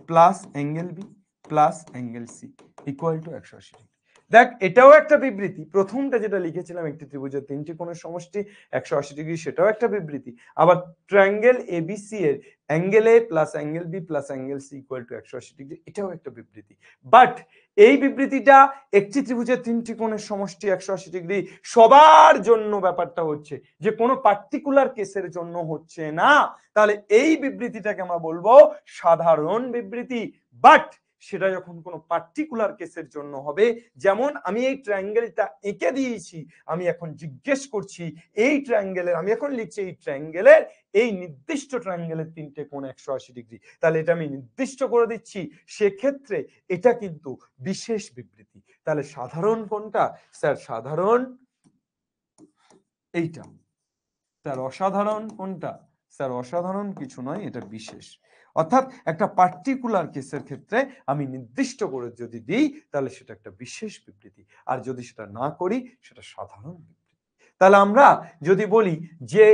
Speaker 1: plus angle B plus angle C equal to 180 degree. দেখ এটাও একটা বিবৃতি। প্রথমটা যেটা লিখেছিলাম, একটি ত্রিভুজের 3টি কোণের সমষ্টি 180 ডিগ্রি, সেটাও একটা বিবৃতি। আবার ট্রায়াঙ্গেল এবিসি এর angle A plus angle B plus angle C equal to 180 degree, এটাও একটা বিবৃতি। বাট এই বিবৃতিটা একটি ত্রিভুজের 3টি কোণের সমষ্টি 180 ডিগ্রি সবার জন্য ব্যাপারটা হচ্ছে, যে কোনো পার্টিকুলার কেসের জন্য হচ্ছে না। তাহলে এই বিবৃতিটাকে আমরা বলবো সাধারণ বিবৃতি। বাট সেটা যখন কোনো পার্টিকুলার কেসের জন্য হবে, যেমন আমি এই ট্রায়াঙ্গেলটা এঁকে দিয়েছি, আমি এখন জিজ্ঞেস করছি এই ট্রায়াঙ্গেলের, আমি এখন লিখছি এই ট্রায়াঙ্গেলের, এই নির্দিষ্ট ট্রায়াঙ্গেলের 3টে কোণ 180 ডিগ্রি, তাহলে এটা আমি নির্দিষ্ট করে দিচ্ছি, সেক্ষেত্রে এটা কিন্তু বিশেষ বিবৃতি। তাহলে সাধারণ কোনটা স্যার? সাধারণ এইটা। স্যার অসাধারণ কোনটা? স্যার অসাধারণ কিছু নয়, এটা বিশেষ। অর্থাৎ একটা পার্টিকুলার কেসের ক্ষেত্রে আমি নির্দিষ্ট করে যদি দিই তাহলে সেটা একটা বিশেষ বিবৃতি, আর যদি সেটা না করি সেটা সাধারণ বিবৃতি। তাহলে আমরা যদি বলি যে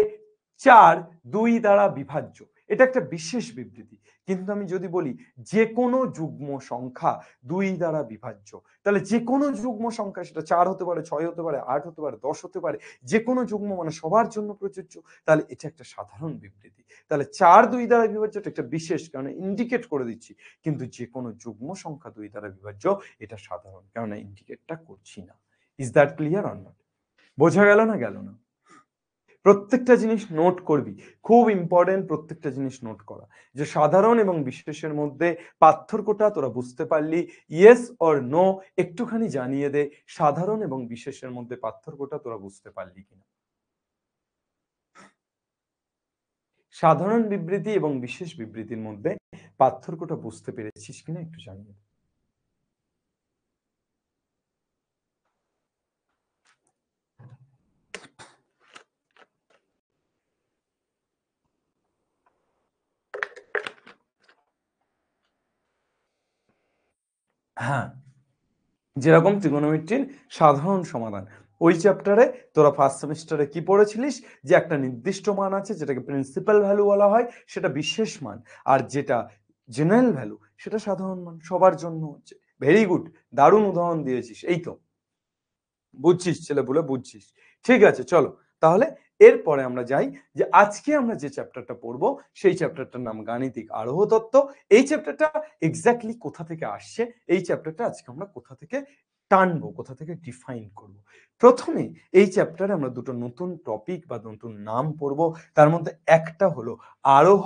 Speaker 1: 4 2 দ্বারা বিভাজ্য, এটা একটা বিশেষ বিবৃতি। কিন্তু আমি যদি বলি যে কোনো যুগ্ম সংখ্যা 2 দ্বারা বিভাজ্য, তাহলে যে কোনো যুগ্ম সংখ্যা, সেটা 4 হতে পারে, 6 হতে পারে, 8 হতে পারে, 10 হতে পারে, যে কোনো যুগ্ম মানে সবার জন্য প্রযোজ্য, তাহলে এটা একটা সাধারণ বিবৃতি। তাহলে 4 2 দ্বারা বিভাজ্য এটা একটা বিশেষ, কারণ ইন্ডিকেট করে দিচ্ছি। কিন্তু যে কোনো যুগ্ম সংখ্যা 2 দ্বারা বিভাজ্য এটা সাধারণ, কারণ ইন্ডিকেটটা করছি না। Is that clear or not? বোঝা গেল না গেল না? প্রত্যেকটা জিনিস নোট করবি, খুব ইম্পর্টেন্ট প্রত্যেকটা জিনিস নোট করা, যে সাধারণ এবং বিশেষের মধ্যে পার্থক্যটা তোরা বুঝতে পারলি, ইয়েস অর নো একটুখানি জানিয়ে দে সাধারণ এবং বিশেষের মধ্যে পার্থক্যটা তোরা বুঝতে পারলি কিনা। সাধারণ বিবৃতি এবং বিশেষ বিবৃতির মধ্যে পার্থক্যটা বুঝতে পেরেছিস কিনা একটু জানিয়ে দে। হ্যাঁ, যেরকম ত্রিগোনোমেট্রির সাধারণ সমাধান, ওই চ্যাপ্টারে তোরা ফার্স্ট সেমিস্টারে কি পড়েছিলিস, যে একটা নির্দিষ্ট মান আছে যেটাকে প্রিন্সিপাল ভ্যালু বলা হয়, সেটা বিশেষ মান, আর যেটা জেনারেল ভ্যালু সেটা সাধারণ মান, সবার জন্য হচ্ছে। ভেরি গুড, দারুণ উদাহরণ দিয়েছিস, এই তো বুঝছিস ছেলে বলে বুঝছিস। ঠিক আছে, চলো তাহলে এরপরে আমরা যাই, যে আজকে আমরা যে চ্যাপ্টারটা পড়বো সেই চ্যাপ্টারটার নাম গাণিতিক আরোহ তত্ত্ব। এই চ্যাপ্টারটা এক্স্যাক্টলি কোথা থেকে আসছে, এই চ্যাপ্টারটা আজকে আমরা কোথা থেকে টানবো, কোথা থেকে ডিফাইন করব। প্রথমে এই চ্যাপ্টারে আমরা দুটো নতুন টপিক বা নতুন নাম পড়বো। তার মধ্যে একটা হলো আরোহ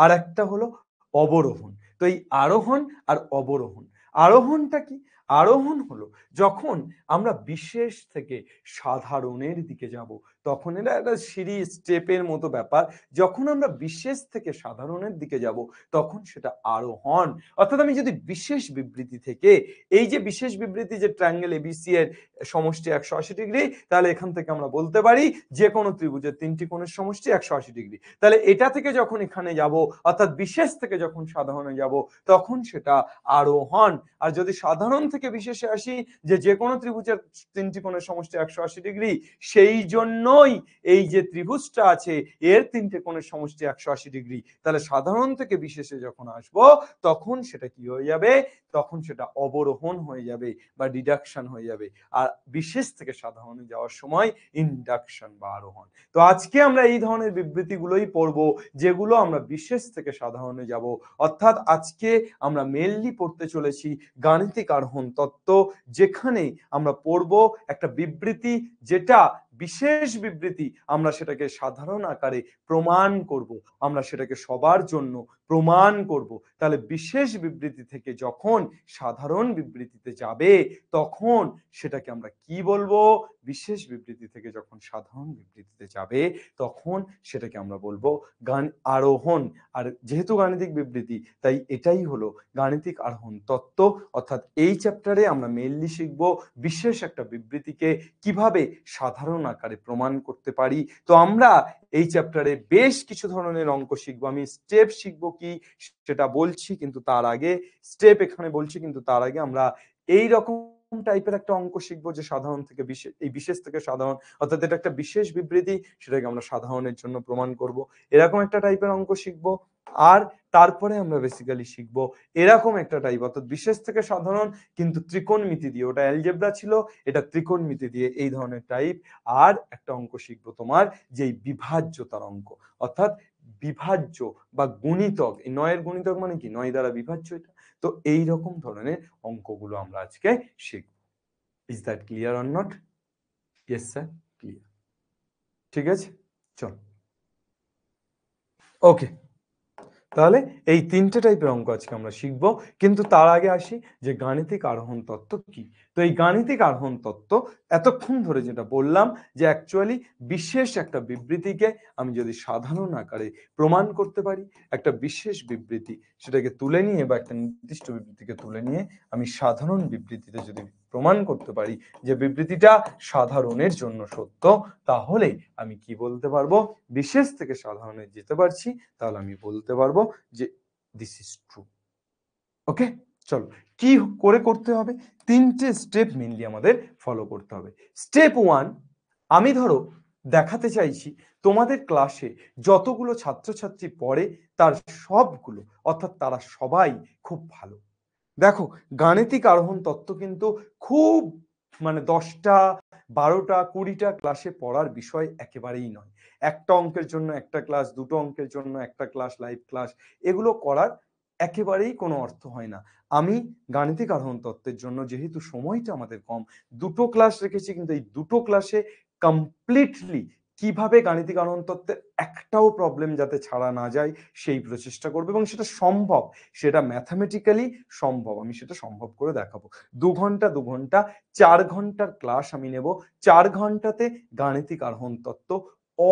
Speaker 1: আর একটা হলো অবরোহণ। তো এই আরোহণ আর অবরোহণ, আরোহণটা কি? আরোহণ হলো যখন আমরা বিশেষ থেকে সাধারণের দিকে যাব, তখন এটা একটা সিঁড়ি স্টেপের মতো ব্যাপার। যখন আমরা বিশেষ থেকে সাধারণের দিকে যাব তখন সেটা আরোহণ। অর্থাৎ আমি যদি বিশেষ বিবৃতি থেকে, এই যে বিশেষ বিবৃতি যে ট্রায়াঙ্গেল এবিসি এর সমষ্টি 180 ডিগ্রি, তাহলে এখান থেকে আমরা বলতে পারি যে কোনো ত্রিভুজের 3টি কোণের সমষ্টি 180 ডিগ্রি। তাহলে এটা থেকে যখন এখানে যাব, অর্থাৎ বিশেষ থেকে যখন সাধারণে যাব, তখন সেটা আরোহণ। আর যদি সাধারণ থেকে বিশেষে আসি, যে কোনো ত্রিভুজের 3টি কোণের সমষ্টি 180 ডিগ্রি, সেই জন্যই এই যে ত্রিভুজটা আছে এর 3টে কোণের সমষ্টি 180 ডিগ্রি। তাহলে সাধারণ থেকে বিশেষে যখন আসবো তখন সেটা কি হয়ে যাবে, তখন সেটা অবরোহণ হয়ে যাবে বা ডিডাকশন হয়ে যাবে। আর বিশেষ থেকে সাধারণে যাওয়ার সময় ইন্ডাকশন বা আরোহণ। তো আজকে আমরা এই ধরনের বিবৃতিগুলোই পড়বো যেগুলো আমরা বিশেষ থেকে সাধারণে যাব। অর্থাৎ আজকে আমরা মেইনলি পড়তে চলেছি গাণিতিক আরোহণ তত্ত্ব, যেখানে আমরা পড়ব একটা বিবৃতি যেটা বিশেষ বিবৃতি, আমরা সেটাকে সাধারণ আকারে প্রমাণ করব, আমরা সেটাকে সবার জন্য প্রমাণ করব। তাহলে বিশেষ বিবৃতি থেকে যখন সাধারণ বিবৃতিতে যাবে তখন সেটাকে আমরা কি বলবো, বিশেষ বিবৃতি থেকে যখন সাধারণ বিবৃতিতে যাবে তখন সেটাকে আমরা বলবো আরোহণ। আর যেহেতু গাণিতিক বিবৃতি, তাই এটাই হলো গাণিতিক আরোহণ তত্ত্ব। অর্থাৎ এই চ্যাপ্টারে আমরা মেইনলি শিখব বিশেষ একটা বিবৃতিকে কিভাবে সাধারণ আকারে প্রমাণ করতে পারি। তো আমরা এই চ্যাপ্টারে বেশ কিছু ধরনের অঙ্ক শিখবো। আমি স্টেপ শিখবো কি সেটা বলছি, কিন্তু তার আগে স্টেপ এখানে বলছি, কিন্তু তার আগে আমরা এই রকম টাইপের একটা অঙ্ক শিখবো যে সাধারণ থেকে বিশেষ, এই বিশেষ থেকে সাধারণ, অর্থাৎ এটা একটা বিশেষ বিবৃতি, সেটাকে আমরা সাধারণের জন্য প্রমাণ করব, এরকম একটা টাইপের অঙ্ক শিখবো। আর তারপরে আমরা বেসিক্যালি শিখবো এরকম একটা টাইপ, অর্থাৎ বিশেষ থেকে সাধারণ কিন্তু ত্রিকোণমিতি দিয়ে, ওটা অ্যালজেব্রা ছিল, এটা ত্রিকোণমিতি দিয়ে, এই ধরনের টাইপ। আর একটা অঙ্ক শিখবো তোমার যে বিভাজ্যতার অঙ্ক, অর্থাৎ বিভাজ্য বা গুণিতক, এই 9 গুণিতক মানে কি 9 দ্বারা বিভাজ্য, এটা। তো এই রকম ধরনের অঙ্কগুলো আমরা আজকে শিখব। Is that clear or not? Yes sir, clear. ঠিক আছে, চল। ওকে, তাহলে এই 3টে টাইপের অঙ্ক আজকে আমরা শিখব, কিন্তু তার আগে আসি যে গাণিতিক আরোহণ তত্ত্ব কি। তো এই গাণিতিক আরোহণ তত্ত্ব এতক্ষণ ধরে যেটা বললাম, যে অ্যাকচুয়ালি বিশেষ একটা বিবৃতিকে আমি যদি সাধারণ আকারে প্রমাণ করতে পারি, একটা বিশেষ বিবৃতি সেটাকে তুলে নিয়ে বা একটা নির্দিষ্ট বিবৃতিকে তুলে নিয়ে আমি সাধারণ বিবৃতিতে যদি প্রমাণ করতে পারি যে বিবৃতিটা সাধারণের জন্য সত্য, তাহলে আমি কি বলতে পারবো, বিশেষ থেকে সাধারণে যেতে পারছি, তাহলে আমি বলতে পারবো যে দিস ইজ ট্রু। ওকে, চলো কি করে করতে হবে, তিনটে স্টেপ মেনলি আমাদের ফলো করতে হবে। স্টেপ 1, আমি ধরো দেখাতে চাইছি তোমাদের ক্লাসে যতগুলো ছাত্রছাত্রী পড়ে তার সবগুলো, অর্থাৎ তারা সবাই খুব ভালো। দেখো গাণিতিক আরোহণ তত্ত্ব কিন্তু খুব মানে 10টা 12টা 20টা ক্লাসে পড়ার বিষয় একেবারেই নয়। একটা অঙ্কের জন্য একটা ক্লাস, দুটো অঙ্কের জন্য একটা ক্লাস, লাইভ ক্লাস, এগুলো করার একেবারেই কোনো অর্থ হয় না। আমি গাণিতিক আরোহণ তত্ত্বের জন্য যেহেতু সময়টা আমাদের কম, দুটো ক্লাস রেখেছি, কিন্তু এই দুটো ক্লাসে কমপ্লিটলি কিভাবে গাণিতিক আরোহণ তত্ত্বের একটাও প্রবলেম যাতে ছাড়া না যায় সেই প্রচেষ্টা করবে, এবং সেটা সম্ভব, সেটা ম্যাথামেটিক্যালি সম্ভব, আমি সেটা সম্ভব করে দেখাবো। 2 ঘন্টা 2 ঘন্টা 4 ঘন্টার ক্লাস আমি নেব। 4 ঘন্টাতে গাণিতিক আরোহণ তত্ত্ব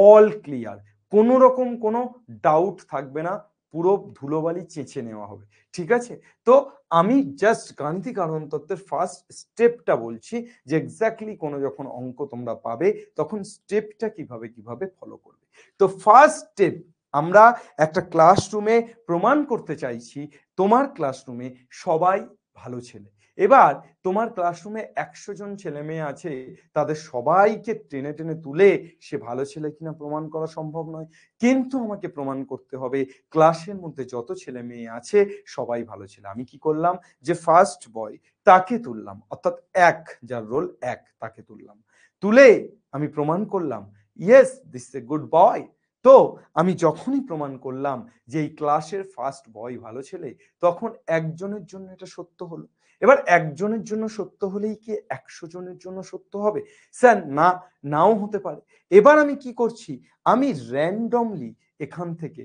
Speaker 1: অল ক্লিয়ার, কোনো রকম কোনো ডাউট থাকবে না, পুরো ধুলোবালি চেঁচে নেওয়া হবে। ঠিক আছে, তো আমি জাস্ট গাণিতিক আরোহণ তত্ত্বের ফার্স্ট স্টেপটা বলছি, যে এক্স্যাক্টলি কোনো যখন অঙ্ক তোমরা পাবে তখন স্টেপটা কিভাবে কিভাবে ফলো করবে। তো ফার্স্ট স্টেপ, আমরা একটা ক্লাসরুমে প্রমাণ করতে চাইছি তোমার ক্লাসরুমে সবাই ভালো ছেলে। এবার তোমার ক্লাসরুমে 100 জন ছেলে মেয়ে আছে, তাদের সবাইকে টেনে টেনে তুলে সে ভালো ছেলে কিনা প্রমাণ করা সম্ভব নয়, কিন্তু আমাকে প্রমাণ করতে হবে ক্লাসের মধ্যে যত ছেলে মেয়ে আছে সবাই ভালো ছেলে। আমি কি করলাম, যে ফার্স্ট বয় তাকে তুললাম, অর্থাৎ 1, যার রোল 1, তাকে তুললাম, তুলে আমি প্রমাণ করলাম yes this is a good boy. তো আমি যখনই প্রমাণ করলাম যে এই ক্লাসের ফার্স্ট বয় ভালো ছেলে, তখন একজনের জন্য এটা সত্য হলো। এবার একজনের জন্য সত্য হলেই কি 100 জনের জন্য সত্য হবে? স্যার না, নাও হতে পারে। এবার আমি কি করছি, আমি র্যান্ডমলি এখান থেকে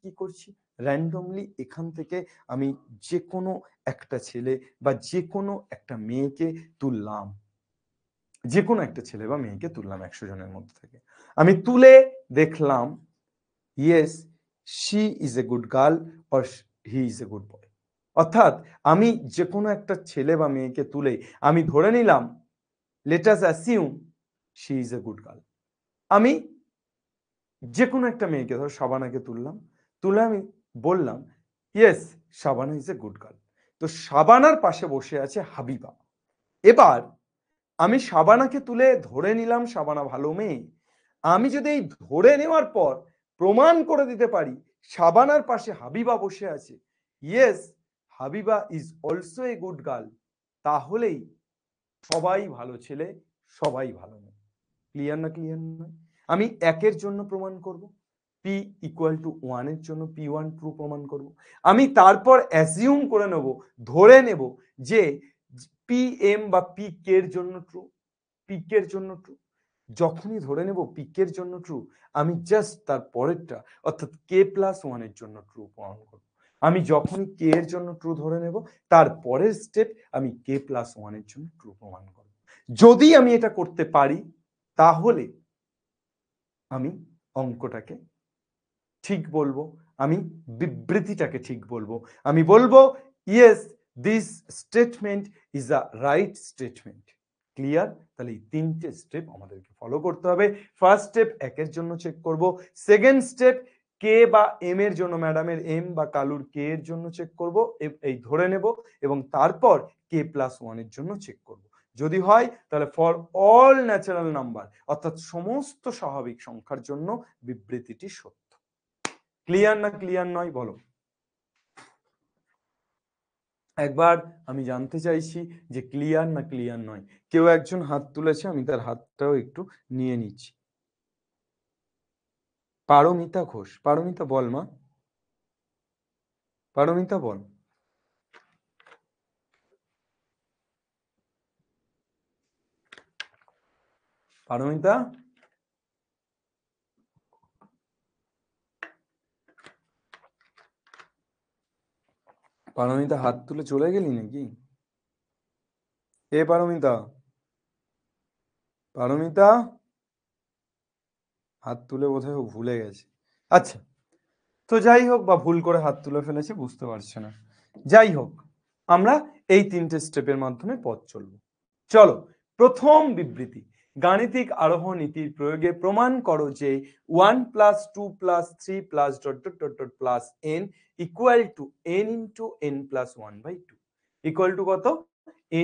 Speaker 1: কি করছি, র্যান্ডমলি এখান থেকে আমি যে কোনো একটা ছেলে বা যে কোনো একটা মেয়েকে তুললাম, যে কোনো একটা ছেলে বা মেয়েকে তুললাম 100 জনের মধ্যে থেকে। আমি তুলে দেখলাম yes she is a good girl or he is a good boy. অর্থাৎ আমি যে কোনো একটা ছেলে বা মেয়েকে তুলে আমি ধরে নিলাম, let us assume she is a good girl. আমি যে কোনো একটা মেয়েকে, ধরো শাবানাকে তুললাম, তুলে আমি বললাম yes Shabana is a good girl. তো শাবানার পাশে বসে আছে হাবিবা। এবার আমি শাবানাকে তুলে ধরে নিলাম শাবানা ভালো মেয়ে। আমি যদি এই ধরে নেওয়ার পর প্রমাণ করে দিতে পারি শাবানার পাশে হাবিবা বসে আছে, yes Habiba is also a good girl, তাহলেই সবাই ভালো ছেলে, সবাই ভালো মেয়ে। ক্লিয়ার না ক্লিয়ার নয়? আমি 1 এর জন্য প্রমাণ করব, p = 1 এর জন্য p1 ট্রু প্রমাণ করব। আমি তারপর অ্যাজিউম করে নেব, ধরে নেব যে pm বা pk এর জন্য ট্রু, pk এর জন্য ট্রু। যখনই ধরে নেব pk এর জন্য ট্রু, আমি জাস্ট তার পরেরটা অর্থাৎ k+1 এর জন্য ট্রু প্রমাণ করব। আমি যখনই k এর জন্য ট্রু ধরে নেব, তার পরের স্টেপ আমি k+1 এর জন্য ট্রু প্রমাণ করব। যদি আমি এটা করতে পারি তাহলে আমি অঙ্কটাকে ঠিক বলবো, আমি বিবৃতিটাকে ঠিক বলবো, আমি বলবো yes this statement is a right statement. Clear? তাহলে এই 3টে স্টেপ আমাদেরকে ফলো করতে হবে। ফার্স্ট স্টেপ 1 এর জন্য চেক করব, সেকেন্ড স্টেপ কে বা এম এর জন্য, ম্যাডামের এম বা কালুর কে এর জন্য চেক করব, এই ধরে নেব, এবং তারপর k+1 এর জন্য চেক করব। যদি হয় তাহলে ফর অল ন্যাচারাল নাম্বার, অর্থাৎ সমস্ত স্বাভাবিক সংখ্যার জন্য বিবৃতিটি সত্য। ক্লিয়ার না ক্লিয়ার নয় বলো? একবার আমি জানতে চাইছি যে ক্লিয়ার না ক্লিয়ার নয়। কেউ একজন হাত তুলেছে, আমি তার হাতটাও একটু নিয়ে নিচ্ছি। পারমিতা ঘোষ, পারমিতা বল মা, পারমিতা বল। পারমিতা, পারমিতা হাত তুলে চলে গেলি নাকি? এ পারমিতা, পারমিতা হাত তুলে বোধহয় ভুলে গেছে। আচ্ছা, তো যাই হোক, বা ভুল করে হাত তুলে ফেলেছে, বুঝতে পারছে না। যাই হোক, আমরা এই 3টে স্টেপের মাধ্যমে পথ চলবো। চলো, প্রথম বিবৃতি, গাণিতিক আরোহ নীতির প্রয়োগে প্রমাণ করো যে 1 + 2 + 3 + ... plus n equal two n into n plus 1/2 equal to কত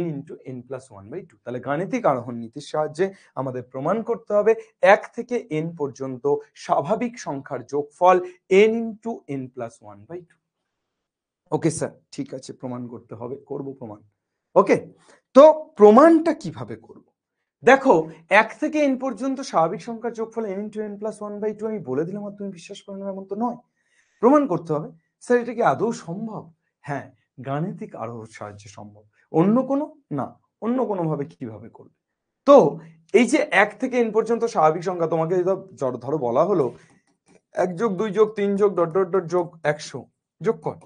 Speaker 1: n ইন্টু n প্লাস 1/2। তাহলে গাণিতিক আরোহণ নীতির সাহায্যে আমাদের প্রমাণ করতে হবে 1 থেকে n পর্যন্ত স্বাভাবিক সংখ্যার যোগফল n into n plus 1/2। Okay sir, ঠিক আছে, প্রমাণ করতে হবে, করব প্রমাণ। ওকে, তো প্রমাণটা কিভাবে করব? দেখো 1 থেকে n পর্যন্ত স্বাভাবিক সংখ্যার যোগফল n ইন্টু n প্লাস 1/2 আমি বলে দিলাম আর তুমি বিশ্বাস করে নেবে এমন তো নয়। প্রমাণ করতে হবে। স্যার এটা কি আদৌ সম্ভব? হ্যাঁ, গাণিতিক আরোহর সাহায্যে সম্ভব, অন্য কোনো না। অন্য কোনো ভাবে কিভাবে করবে? তো এই যে 1 থেকে n পর্যন্ত স্বাভাবিক সংখ্যা, তোমাকে ধরো বলা হলো 1 যোগ 2 যোগ 3 যোগ ... যোগ 100 যোগ কর।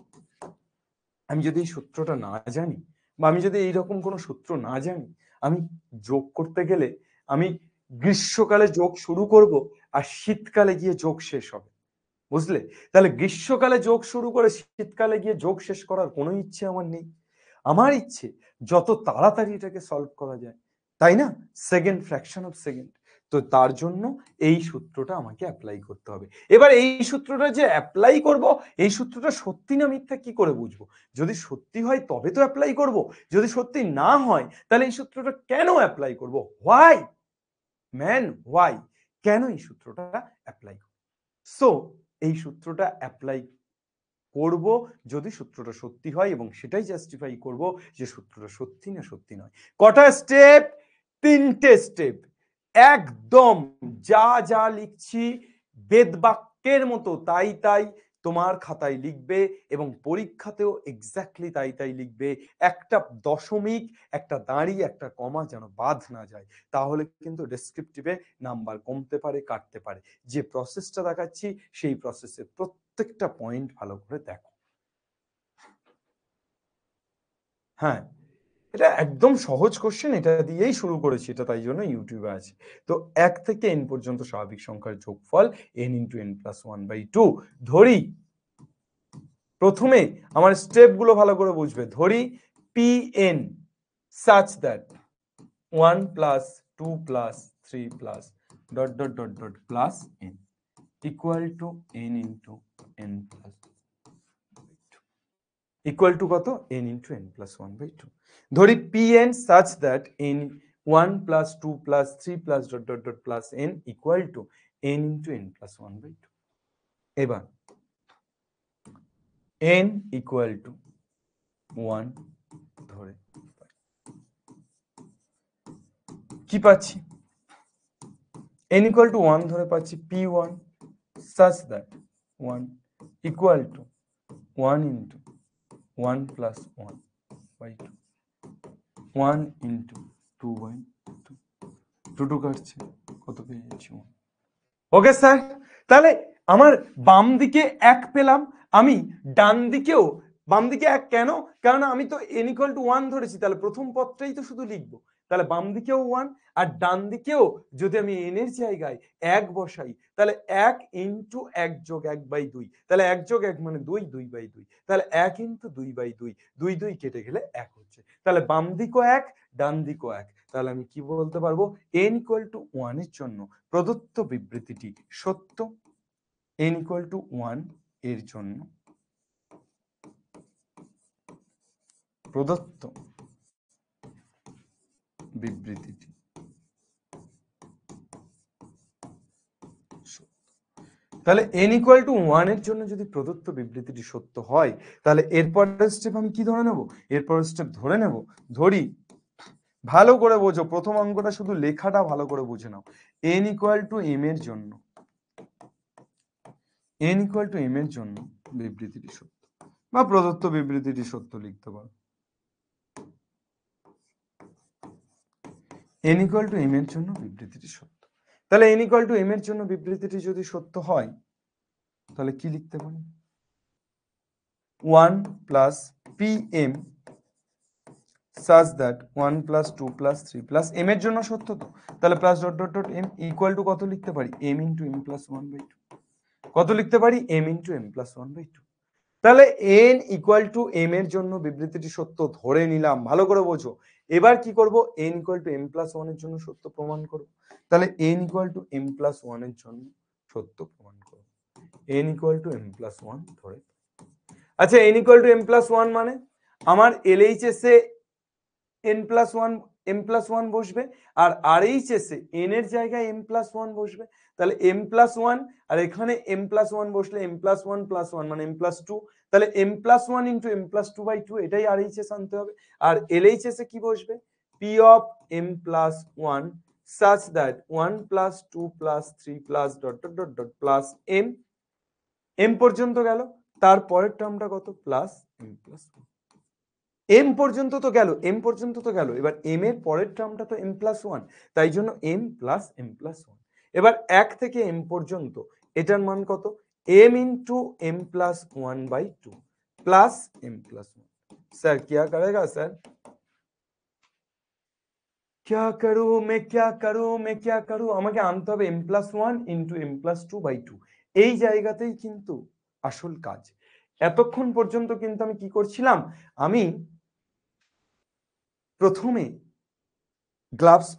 Speaker 1: আমি যদি এই সূত্রটা না জানি বা আমি যদি এইরকম কোনো সূত্র না জানি, আমি যোগ করতে গেলে আমি গ্রীষ্মকালে যোগ শুরু করব আর শীতকালে গিয়ে যোগ শেষ হবে, বুঝলে? তাহলে গ্রীষ্মকালে যোগ শুরু করে শীতকালে গিয়ে যোগ শেষ করার কোনো ইচ্ছে আমার নেই। আমার ইচ্ছে যত তাড়াতাড়ি এটাকে সলভ করা যায়, তাই না? Second, fraction of second. তো তার জন্য এই সূত্রটা আমাকে অ্যাপ্লাই করতে হবে। এবার এই সূত্রটা যে অ্যাপ্লাই করব, এই সূত্রটা সত্যি না মিথ্যা কি করে বুঝবো? যদি সত্যি হয় তবে তো অ্যাপ্লাই করব, যদি সত্যি না হয় তাহলে এই সূত্রটা কেন অ্যাপ্লাই করব? Why man, why? কেন এই সূত্রটা অ্যাপ্লাই করব? সো এই সূত্রটা অ্যাপ্লাই করব যদি সূত্রটা সত্যি হয়, এবং সেটাই জাস্টিফাই করব যে সূত্রটা সত্যি না সত্যি নয়। কটা স্টেপ? 3টে স্টেপ। একদম যা যা লিখছি বেদবাক্যের মতো তাই তাই তোমার খাতায় লিখবে, এবং পরীক্ষাতেও এক্স্যাক্টলি তাই তাই লিখবে। একটা দশমিক, একটা দাঁড়ি, একটা কমা যেন বাদ না যায়, তাহলে কিন্তু ডেসক্রিপটিভে নাম্বার কমতে পারে, কাটতে পারে। যে প্রসেসটা দেখাচ্ছি সেই প্রসেসের প্রত্যেকটা পয়েন্ট ভালো করে দেখো। হ্যাঁ, এটা একদম সহজ কোশ্চেন, এটা দিয়েই শুরু করেছি, এটা তাই জন্য ইউটিউবে আছে। তো 1 থেকে n পর্যন্ত স্বাভাবিক সংখ্যার যোগফল n ইন্টু n প্লাস 1/2। ধরি প্রথমে আমার স্টেপ গুলো ভালো করে বুঝবে। ধরি pn such that 1 plus 2 plus 3 plus ... plus n equal to n into n plus equal to কত? n into n plus 1/2। ধরি pn such that n 1 plus 2 plus 3 plus ... plus n equal to n into n plus 1/2। এবার n equal to 1 ধরে কি পাচ্ছি? n equal to 1 ধরে পাচ্ছি p1 such that 1 equal to 1 into 1 plus 1/2 1 into 2/2 2 কাটছে, কত পেয়ে যাচ্ছি? ওকে স্যার, তাহলে আমার বাম দিকে 1 পেলাম, আমি ডান দিকেও বাম দিকে 1 কেন? কারণ আমি তো n equal to 1 ধরেছি, তাহলে প্রথম পদটাই তো শুধু লিখবো। তাহলে বাম দিকেও 1 আর ডান দিকেও যদি আমি n এর জায়গায় 1 বসাই, তাহলে 1 ইন্টু 1 যোগ 1/2, তাহলে 1 যোগ 1 মানে 2, 2/2, তাহলে 1 ইন্টু 2/2, 2 2 কেটে গেলে 1 হচ্ছে। তাহলে বাম দিকও 1, ডান দিকও 1, তাহলে আমি কি বলতে পারবো? n equal to 1 এর জন্য প্রদত্ত বিবৃতিটি সত্য। n equal to 1 এর জন্য প্রদত্ত বিবৃতিটি তাহলে n equal to 1 এর জন্য যদি প্রদত্ত বিবৃতিটি সত্য হয়, তাহলে এরপরের স্টেপ আমি কি ধরে নেব? এরপরের স্টেপ ধরে নেব, ধরি ভালো করে বোঝো, প্রথম অঙ্কটা শুধু লেখাটা ভালো করে বুঝে নাও। n equal to m এর জন্য n equal to m এর জন্য বিবৃতিটি সত্য বা প্রদত্ত বিবৃতিটি সত্য লিখতে পারো। n equal to m এর জন্য বিবৃতিটি সত্য। তাহলে n equal to m এর জন্য বিবৃতিটি যদি সত্য হয়, তাহলে কি লিখতে পারি? 1 plus pm such that 1 plus 2 plus 3 plus m এর জন্য সত্য তো, তাহলে প্লাস ... m equal to কত লিখতে পারি? m into m plus 1/2। কত লিখতে পারি? m into m plus 1/2। তাহলে n equal to m এর জন্য বিবৃতিটি সত্য ধরে নিলাম, ভালো করে বোঝো। এবার কি করব, n equal to m plus one এর জন্য সত্য প্রমাণ করব। তাহলে n equal to m plus one এর জন্য সত্য প্রমাণ করব, n equal to m plus one ধরে। আচ্ছা n equal to m plus one মানে আমার LHS এ n plus one m plus one বসবে, আর RHS এ n এর জায়গায় m প্লাস ওয়ান বসবে। তাহলে m প্লাস ওয়ান আর এখানে m প্লাস ওয়ান বসলে m plus one plus one মানে m প্লাস টু, তাহলে m plus one into m plus two by two, এটাই RHS আনতে হবে। আর LHS এ কি বসবে, p of m plus one such that 1 plus 2 plus 3 plus dot dot dot dot plus m পর্যন্ত গেল, তারপরের টার্মটা কত, প্লাস m প্লাস m পর্যন্ত তো গেল, m পর্যন্ত তো গেল, এবার m এর পরের টার্মটা তো m প্লাস ওয়ান, তাই জন্য m plus m plus one. এবার 1 থেকে m পর্যন্ত এটার মান কত, m into m plus one by two plus m plus one. Sir क्या करेगा স্যার, क्या करूं मैं, क्या करूं मैं, क्या करूं, আমাকে আনতে হবে m plus one into m plus two by two. এই জায়গাতেই কিন্তু আসল কাজ। এতক্ষণ পর্যন্ত কিন্তু আমি কি করছিলাম, আমি প্রথমে গ্লাভস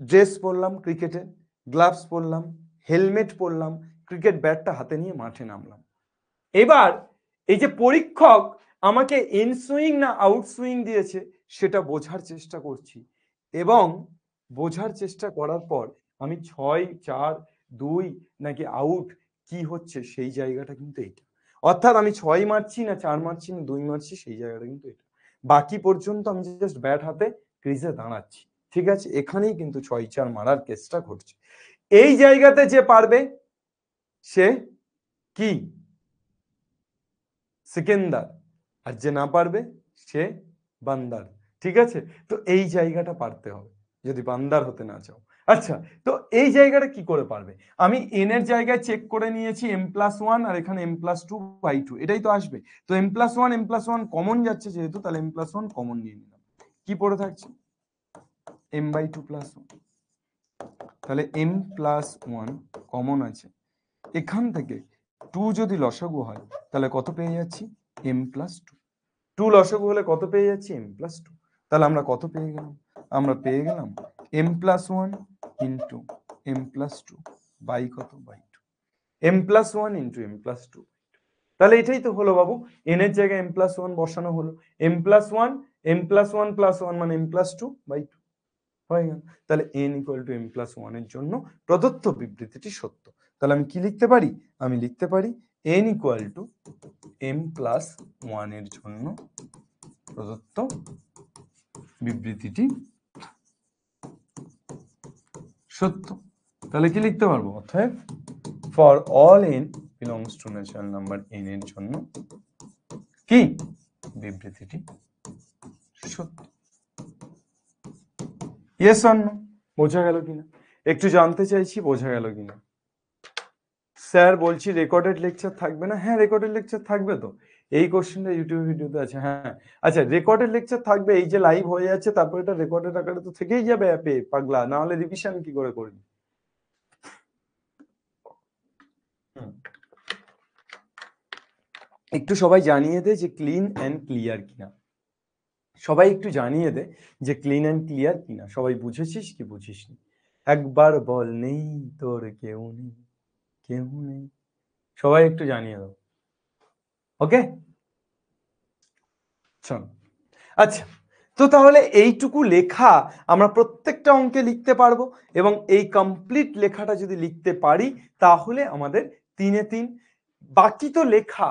Speaker 1: ড্রেস পরলাম ক্রিকেটে, গ্লাভস পরলাম, হেলমেট পরলাম, ক্রিকেট ব্যাটটা হাতে নিয়ে মাঠে নামলাম। এবার এই যে পরীক্ষক আমাকে ইন সুইং না আউট সুইং দিয়েছে সেটা বোঝার চেষ্টা করছি, এবং বোঝার চেষ্টা করার পর আমি 6 4 2 নাকি আউট কি হচ্ছে সেই জায়গাটা কিন্তু এইটা। অর্থাৎ আমি 6 মারছি না 4 মারছি না 2 মারছি সেই জায়গাটা কিন্তু এটা। বাকি পর্যন্ত আমি জাস্ট ব্যাট হাতে ক্রিজে দাঁড়াচ্ছি, ঠিক আছে, এখানেই কিন্তু 6 4 মারার কেসটা ঘটছে। এই জায়গাতে যে পারবে সে কি সিকেন্দার, আর যে না পারবে সে বান্দার, ঠিক আছে। তো এই জায়গাটা পারতে হবে যদি বান্দার হতে না চাও। আচ্ছা, তো এই জায়গাটা কি করে পারবে, আমি n এর জায়গায় চেক করে নিয়েছি m প্লাস ওয়ান আর এখানে m plus two by two, এটাই তো আসবে। তো m প্লাস ওয়ান কমন যাচ্ছে যেহেতু, তাহলে m প্লাস ওয়ান কমন নিয়ে নিলাম, কি পড়ে থাকছে m by two plus one. তাহলে m প্লাস ওয়ান কমন আছে, এখান থেকে 2 যদি লসাগু হয় তাহলে কত পেয়ে যাচ্ছি, m প্লাস টু। 2 লসাগু হলে কত পেয়ে যাচ্ছি, m প্লাস টু। তাহলে আমরা কত পেয়ে গেলাম, আমরা পেয়ে গেলাম m plus one into m plus two by কত, by two, m plus one into m plus two. তাহলে এটাই তো হলো বাবু, n এর জায়গায় m প্লাস ওয়ান বসানো হলো, m plus one plus one মানে m plus two by two হয়ে গেল। তাহলে n equal to m plus one এর জন্য প্রদত্ত বিবৃতিটি সত্য। তাহলে আমি কি লিখতে পারি, আমি লিখতে পারি n equal to m plus one এর জন্য প্রদত্ত বিবৃতিটি সত্য। তাহলে কি লিখতে পারবো, অতএব for all n belongs to natural number n এর জন্য কি বিবৃতিটি সত্য। ইয়েস অর নো, বোঝা গেল কিনা, একটু জানতে চাইছি বোঝা গেল কিনা। স্যার বলছি রেকর্ডেড লেকচার থাকবে না, হ্যাঁ রেকর্ডেড লেকচার থাকবে তো, এই কোশ্চেনটা ইউটিউব ভিডিওতে আছে। হ্যাঁ আচ্ছা, রেকর্ডেড লেকচার থাকবে, এই যে লাইভ হয়ে যাচ্ছে তারপর এটা রেকর্ডেড আকারে তো থেকেই যাবে অ্যাপে, পাগলা, না হলে রিভিশন কি করে করবি। একটু সবাই জানিয়ে দে যে ক্লিন অ্যান্ড ক্লিয়ার কিনা, সবাই একটু জানিয়ে দে যে ক্লিন অ্যান্ড ক্লিয়ার কিনা, সবাই বুঝেছিস কি বুঝিসনি একবার বল, নেই তোর কেউ নেই, কেউ নেই, সবাই একটু জানিয়ে দাও, ওকে চল। আচ্ছা, তো তাহলে এইটুকু লেখা আমরা প্রত্যেকটা অঙ্কে লিখতে পারবো, এবং এই কমপ্লিট লেখাটা যদি লিখতে পারি তাহলে আমাদের 3 এ 3। বাকি তো লেখা,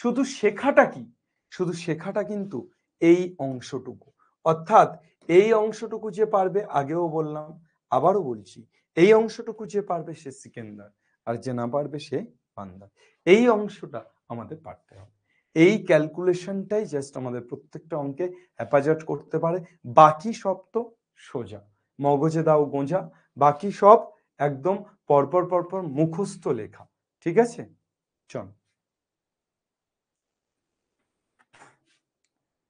Speaker 1: শুধু শেখাটা কি, শুধু শেখাটা কিন্তু এই অংশটুকু, অর্থাৎ এই অংশটুকু যে পারবে, আগেও বললাম আবারও বলছি, এই অংশটুকু যে পারবে সে সিকেন্দার, আর যে না পারবে সে বান্দার। এই অংশটা আমাদের পারতে হবে, এই ক্যালকুলেশনটাই জাস্ট আমাদের প্রত্যেকটা অঙ্কে হ্যাপাজার্ট করতে পারে। বাকি সব তো সোজা, মগজে দাও গোঁজা, বাকি সব একদম পরপর পরপর মুখস্থ লেখা, ঠিক আছে চল।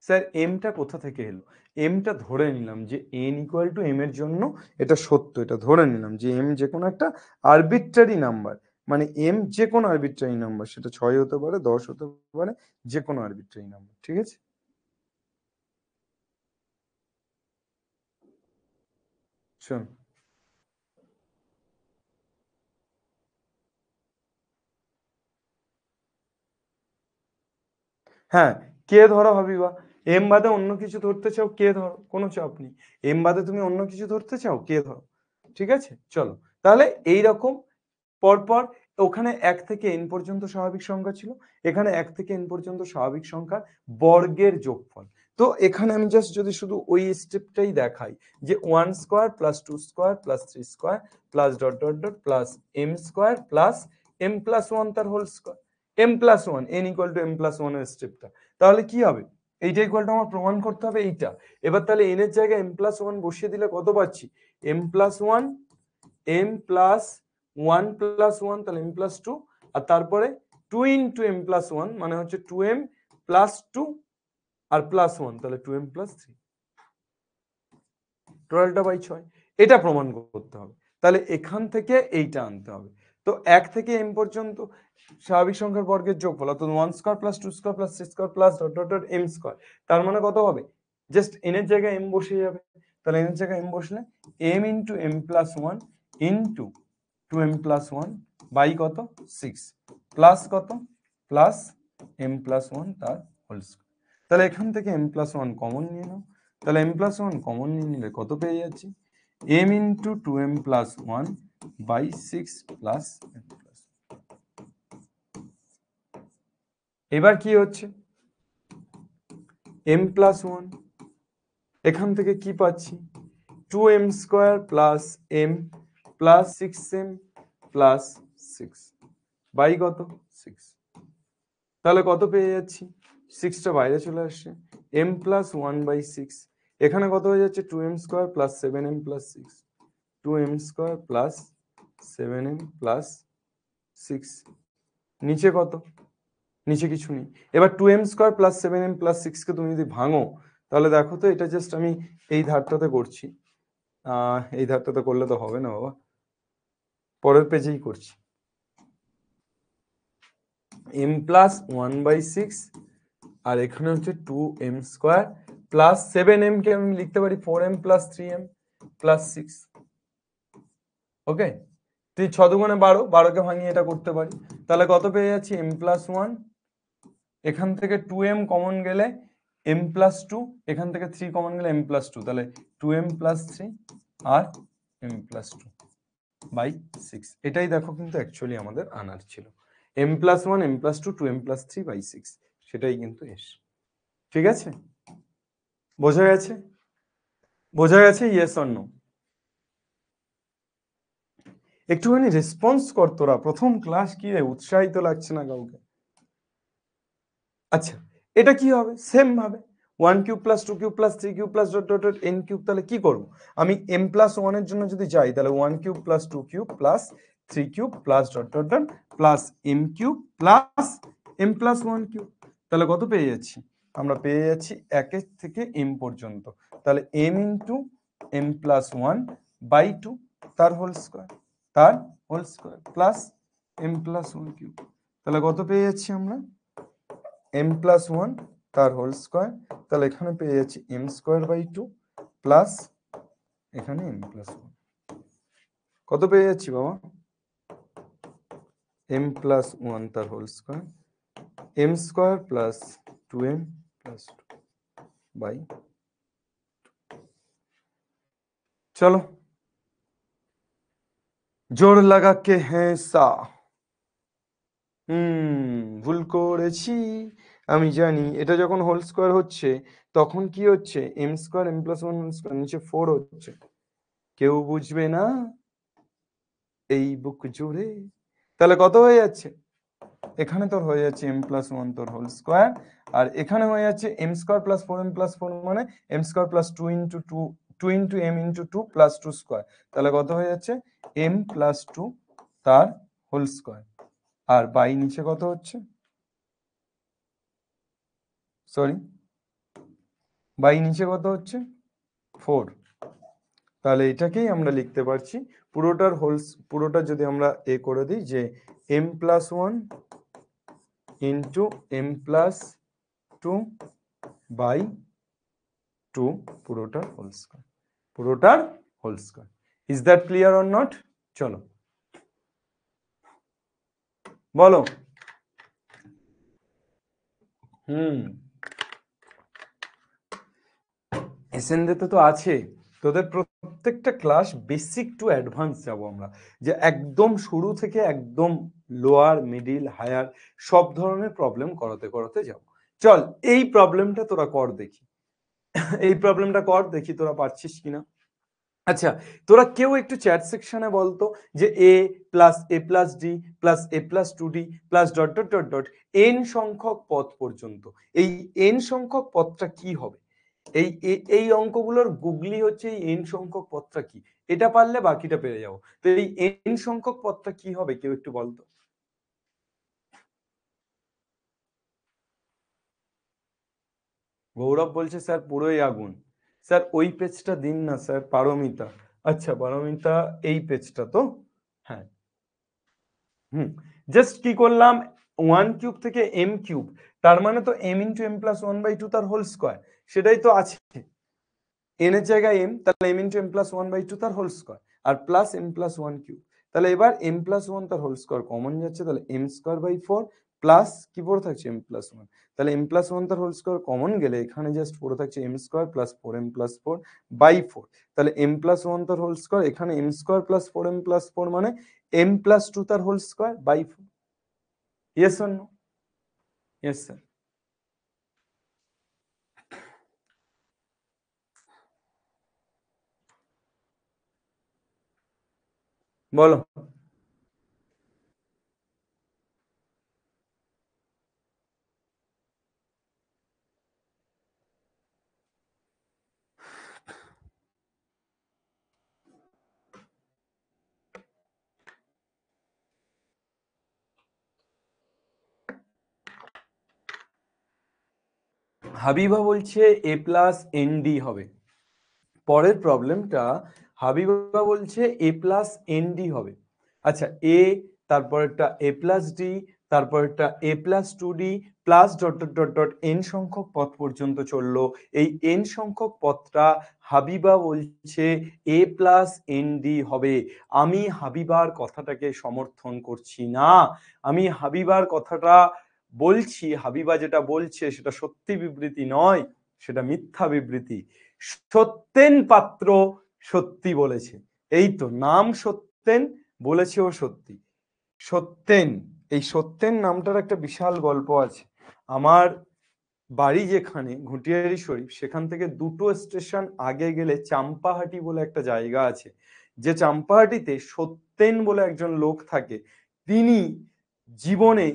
Speaker 1: স্যার এমটা কোথা থেকে এলো, এমটা ধরে নিলাম যে n ইকুয়াল টু m এর জন্য এটা সত্য, এটা ধরে নিলাম যে m যে কোনো একটা আরবিট্রারি নাম্বার, মানে m যে কোনো আরবিট্রারি নাম্বার, সেটা 6 হতে পারে 10 হতে পারে, যে কোনো আরবিট্রারি নাম্বার, ঠিক আছে। শোন, হ্যাঁ কে ধরো হাবিবা, এম বাদে অন্য কিছু ধরতে চাও কে ধরো, কোনো চাপ নেই। এম বাদে তুমি অন্য কিছু ধরতে চাও কে ধরো, ঠিক আছে। চলো তাহলে এইরকম পরপর ওখানে 1 থেকে n পর্যন্ত স্বাভাবিক সংখ্যা ছিল, এখানে 1 থেকে n পর্যন্ত স্বাভাবিক সংখ্যা বর্গের যোগফল। তো এখানে আমি জাস্ট যদি শুধু ওই স্টেপটাই দেখাই যে 1 square plus 2 square plus 3 square plus dot dot dot plus m square plus m plus 1 তার whole square, m plus 1 n equal to m plus 1 এর স্টেপটা, তাহলে কি হবে, এইটা ইকুয়াল টু আমার প্রমাণ করতে হবে এইটা। এবার তাহলে n এর জায়গায় m প্লাস 1 বসিয়ে দিলে কত পাচ্ছি, m plus 1 m plus 1 plus 1 তাহলে m প্লাস 2, আর তারপরে 2 ইন্টু m প্লাস 1 মানে হচ্ছে 2m প্লাস 2 আর প্লাস 1 তাহলে 2m প্লাস 3, টোটালটা বাই 6, এটা প্রমাণ করতে হবে। তাহলে এখান থেকে এইটা আনতে হবে। তো 1 থেকে m পর্যন্ত স্বাভাবিক সংখ্যার বর্গের যোগফল অর্থাৎ 1 square plus 2 square plus 3 square plus dot dot dot m square, তার মানে কত হবে, জাস্ট n এর জায়গায় m বসে যাবে, তাহলে n এর জায়গায় m বসলে m into m plus 1 into 2m plus 1 by কত 6 প্লাস কত প্লাস m প্লাস 1 তার হোল স্কয়ার। তাহলে এখান থেকে m প্লাস 1 কমন নিয়ে নাও, তাহলে m প্লাস 1 কমন নিয়ে নিলে কত পেয়ে যাচ্ছি, m into 2m plus 1 by 6 plus m plus. এবার কি হচ্ছে, m প্লাস 1 এখান থেকে কি পাচ্ছি, 2m square plus m plus 6m plus 6 by কত 6, তাহলে কত পেয়ে যাচ্ছি, 6টা বাইরে চলে আসছে, m প্লাস 1 বাই 6, এখানে কত হয়ে যাচ্ছে 2m square plus 7m plus 6, 2m square plus 7m plus 6, নিচে কত, নিচে কিছু নেই। এবার 2m square plus 7m plus 6 কে তুমি যদি ভাঙো তাহলে দেখো তো, এটা জাস্ট আমি এই ধারটাতে করছি, এই ধারটাতে করলে তো হবে না বাবা, পরের পেজেই করছি। m প্লাস 1 বাই 6 আর এখানে হচ্ছে 2m স্কোয়ার প্লাস 7m কে আমি লিখতে পারি 4m প্লাস 3m প্লাস 6, ওকে। তুই 6 দুগুণে 12, 12 কে ভাঙিয়ে এটা করতে পারি, তাহলে কত পেয়ে যাচ্ছি m প্লাস 1, এখান থেকে 2m কমন গেলে m প্লাস 2, এখান থেকে 3 কমন গেলে m প্লাস 2, তাহলে 2m প্লাস 3 আর m প্লাস 2 বাই 6, এটাই দেখো কিন্তু অ্যাকচুয়ালি আমাদের আনার ছিল, m plus 1 m plus 2 2m plus 3 by 6, সেটাই কিন্তু এস। ঠিক আছে, বোঝা গেছে, বোঝা গেছে, ইয়েস অর নো? একটুখানি রেসপন্স কর তোরা, প্রথম ক্লাস কি রে, উৎসাহিত লাগছে না কাউকে? আচ্ছা এটা কি হবে, সেম ভাবে 1 cube plus 2 cube plus 3 cube plus dot dot dot n cube, তাহলে কি করব, আমি m প্লাস 1 এর জন্য যদি যাই তাহলে 1 cube plus 2 cube plus 3 cube plus dot dot dot plus m cube plus m plus 1 cube, তাহলে কত পেয়ে যাচ্ছি, আমরা পেয়ে যাচ্ছি 1 এর থেকে m পর্যন্ত, তাহলে m into m plus 1 by 2 তার হোল স্কয়ার, তার whole square plus m plus 1 cube, তাহলে কত পেয়ে যাচ্ছি আমরা, m প্লাস 1 তার হোল স্কয়ার, তাহলে এখানে পেয়ে যাচ্ছি m স্কয়ার বাই 2 প্লাস এখানে m প্লাস 1, কত পেয়ে যাচ্ছি বাবা, m প্লাস 1 তার whole square, m square plus 2m plus 2 by, চলো জোর লাগা কে হ্যাঁ সা, ভুল করেছি আমি জানি, এটা যখন হোল স্কয়ার হচ্ছে তখন কি হচ্ছে, m square m plus 1 whole square নিচে 4 হচ্ছে, কেউ বুঝবে না এই বুক জুড়ে, তাহলে কত হয়ে যাচ্ছে, এখানে তোর হয়ে যাচ্ছে m প্লাস 1 তোর হোল স্কয়ার, আর এখানে হয়ে যাচ্ছে m square plus 4m plus 4 মানে m square plus 2 into 2 into m into 2 plus 2 square, তাহলে কত হয়ে যাচ্ছে m প্লাস 2 তার হোল স্কয়ার, আর বাই নিচে কত হচ্ছে, সরি বাই নিচে কত হচ্ছে 4, তাহলে এটাকেই আমরা লিখতে পারছি পুরোটার হোলস, পুরোটা যদি আমরা এ করে দিই যে m plus 1 into m plus 2 by 2 পুরোটার হোল স্কয়ার, পুরোটার whole square. Is that clear or not? চলো বলো। এসএনডেতে তো আছে, তোদের প্রত্যেকটা ক্লাস বেসিক টু অ্যাডভান্স যাব আমরা, যে একদম শুরু থেকে একদম লোয়ার মিডিল হায়ার সব ধরনের প্রবলেম করাতে করাতে যাব। চল এই প্রবলেমটা তোরা কর দেখি, এই প্রবলেমটা কর দেখি তোরা পারছিস কিনা। আচ্ছা তোরা কেউ একটু চ্যাট সেকশনে বলতো যে a plus a plus D plus a plus two D plus dot dot dot dot n সংখ্যক পদ পর্যন্ত, এই n সংখ্যক পদটা কি হবে? এই অঙ্কগুলোর গুগলি হচ্ছে এই n সংখ্যক পদটা কি, এটা পারলে বাকিটা পেরে যাবো। তো এই n সংখ্যক পদটা কি হবে কেউ একটু বলতো। গৌরব বলছে স্যার পুরোই আগুন। স্যার ওই পেজটা দিন না স্যার, পারমিতা। আচ্ছা পারমিতা এই পেজটা তো, হ্যাঁ জাস্ট কি করলাম, 1 কিউব থেকে m কিউব, তার মানে তো m ইন্টু m প্লাস 1/2 তার হোল স্কোয়ার, সেটাই তো আছে n এর জায়গায় m, তাহলে m ইন্টু m প্লাস 1/2 তার হোল স্কোয়ার আর প্লাস m প্লাস 1 কিউব। তাহলে এবার m প্লাস 1 তার হোল স্কোয়ার কমন যাচ্ছে, তাহলে m স্কোয়ার বাই 4 প্লাস কি পড়ে থাকছে m প্লাস 1, তাহলে m প্লাস 1 তার হোল স্কোয়ার কমন গেলে এখানে জাস্ট পড়ে থাকছে m square plus 4m plus 4 by 4, তাহলে m প্লাস 1 তার হোল স্কোয়ার, এখানে m square plus 4m plus 4 মানে m প্লাস 2 তার whole square by 4। Yes or no? Yes sir. বলো। হাবিবা বলছে a প্লাস এনডি হবে। পরের প্রবলেমটা হাবিবা বলছে a প্লাস এনডি হবে। আচ্ছা এ, তারপরেরটা a প্লাস ডি, তারপরেরটা a plus two D plus dot dot dot dot N সংখ্যক পদ পর্যন্ত চললো। এই এন সংখ্যক পদটা হাবিবা বলছে a প্লাস এনডি হবে। আমি হাবিবার কথাটাকে সমর্থন করছি না, আমি হাবিবার কথাটা বলছি, হাবিবা যেটা বলছে সেটা সত্যি বিবৃতি নয়, সেটা মিথ্যা বিবৃতি। সত্যেন পাত্র সত্যি বলেছে, এই তো নাম সত্যেন, বলেছেও সত্যি। সত্যেন, এই সত্যেন নামটার একটা বিশাল গল্প আছে। আমার বাড়ি যেখানে ঘুটিয়ারি শরীফ, সেখান থেকে 2টো স্টেশন আগে গেলে চাম্পাহাটি বলে একটা জায়গা আছে, যে চাম্পাহাটিতে সত্যেন বলে একজন লোক থাকে। তিনি জীবনে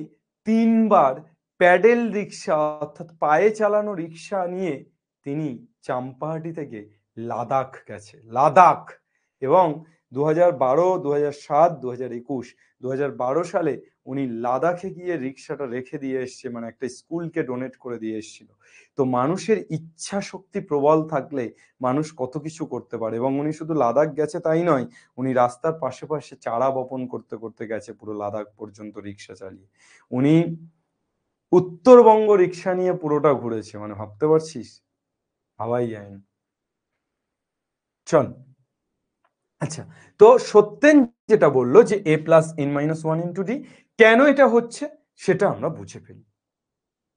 Speaker 1: 3বার প্যাডেল রিক্সা অর্থাৎ পায়ে চালানো রিক্সা নিয়ে তিনি চাম্পাহাটি থেকে লাদাখ গেছে, লাদাখ। এবং 2012, 2007, 2021, 2012 সালে উনি লাদাখে গিয়ে রিক্সাটা রেখে দিয়ে এসছে, মানে একটা স্কুলকে ডোনেট করে দিয়ে এসেছিল। তো মানুষের ইচ্ছা শক্তি প্রবল থাকলে মানুষ কত কিছু করতে পারে। এবং উনি শুধু লাদাখ গেছে তাই নয়, উনি রাস্তার পাশে পাশে চারা বপন করতে করতে গেছে পুরো লাদাখ পর্যন্ত রিক্সা চালিয়ে। উনি উত্তরবঙ্গ রিক্সা নিয়ে পুরোটা ঘুরেছে, মানে ভাবতে পারছিস, ভাবাই যায় না। চল আচ্ছা, তো সত্যেন যেটা বললো যে a plus n minus 1 into D, কেন এটা হচ্ছে সেটা আমরা বুঝে ফেলি।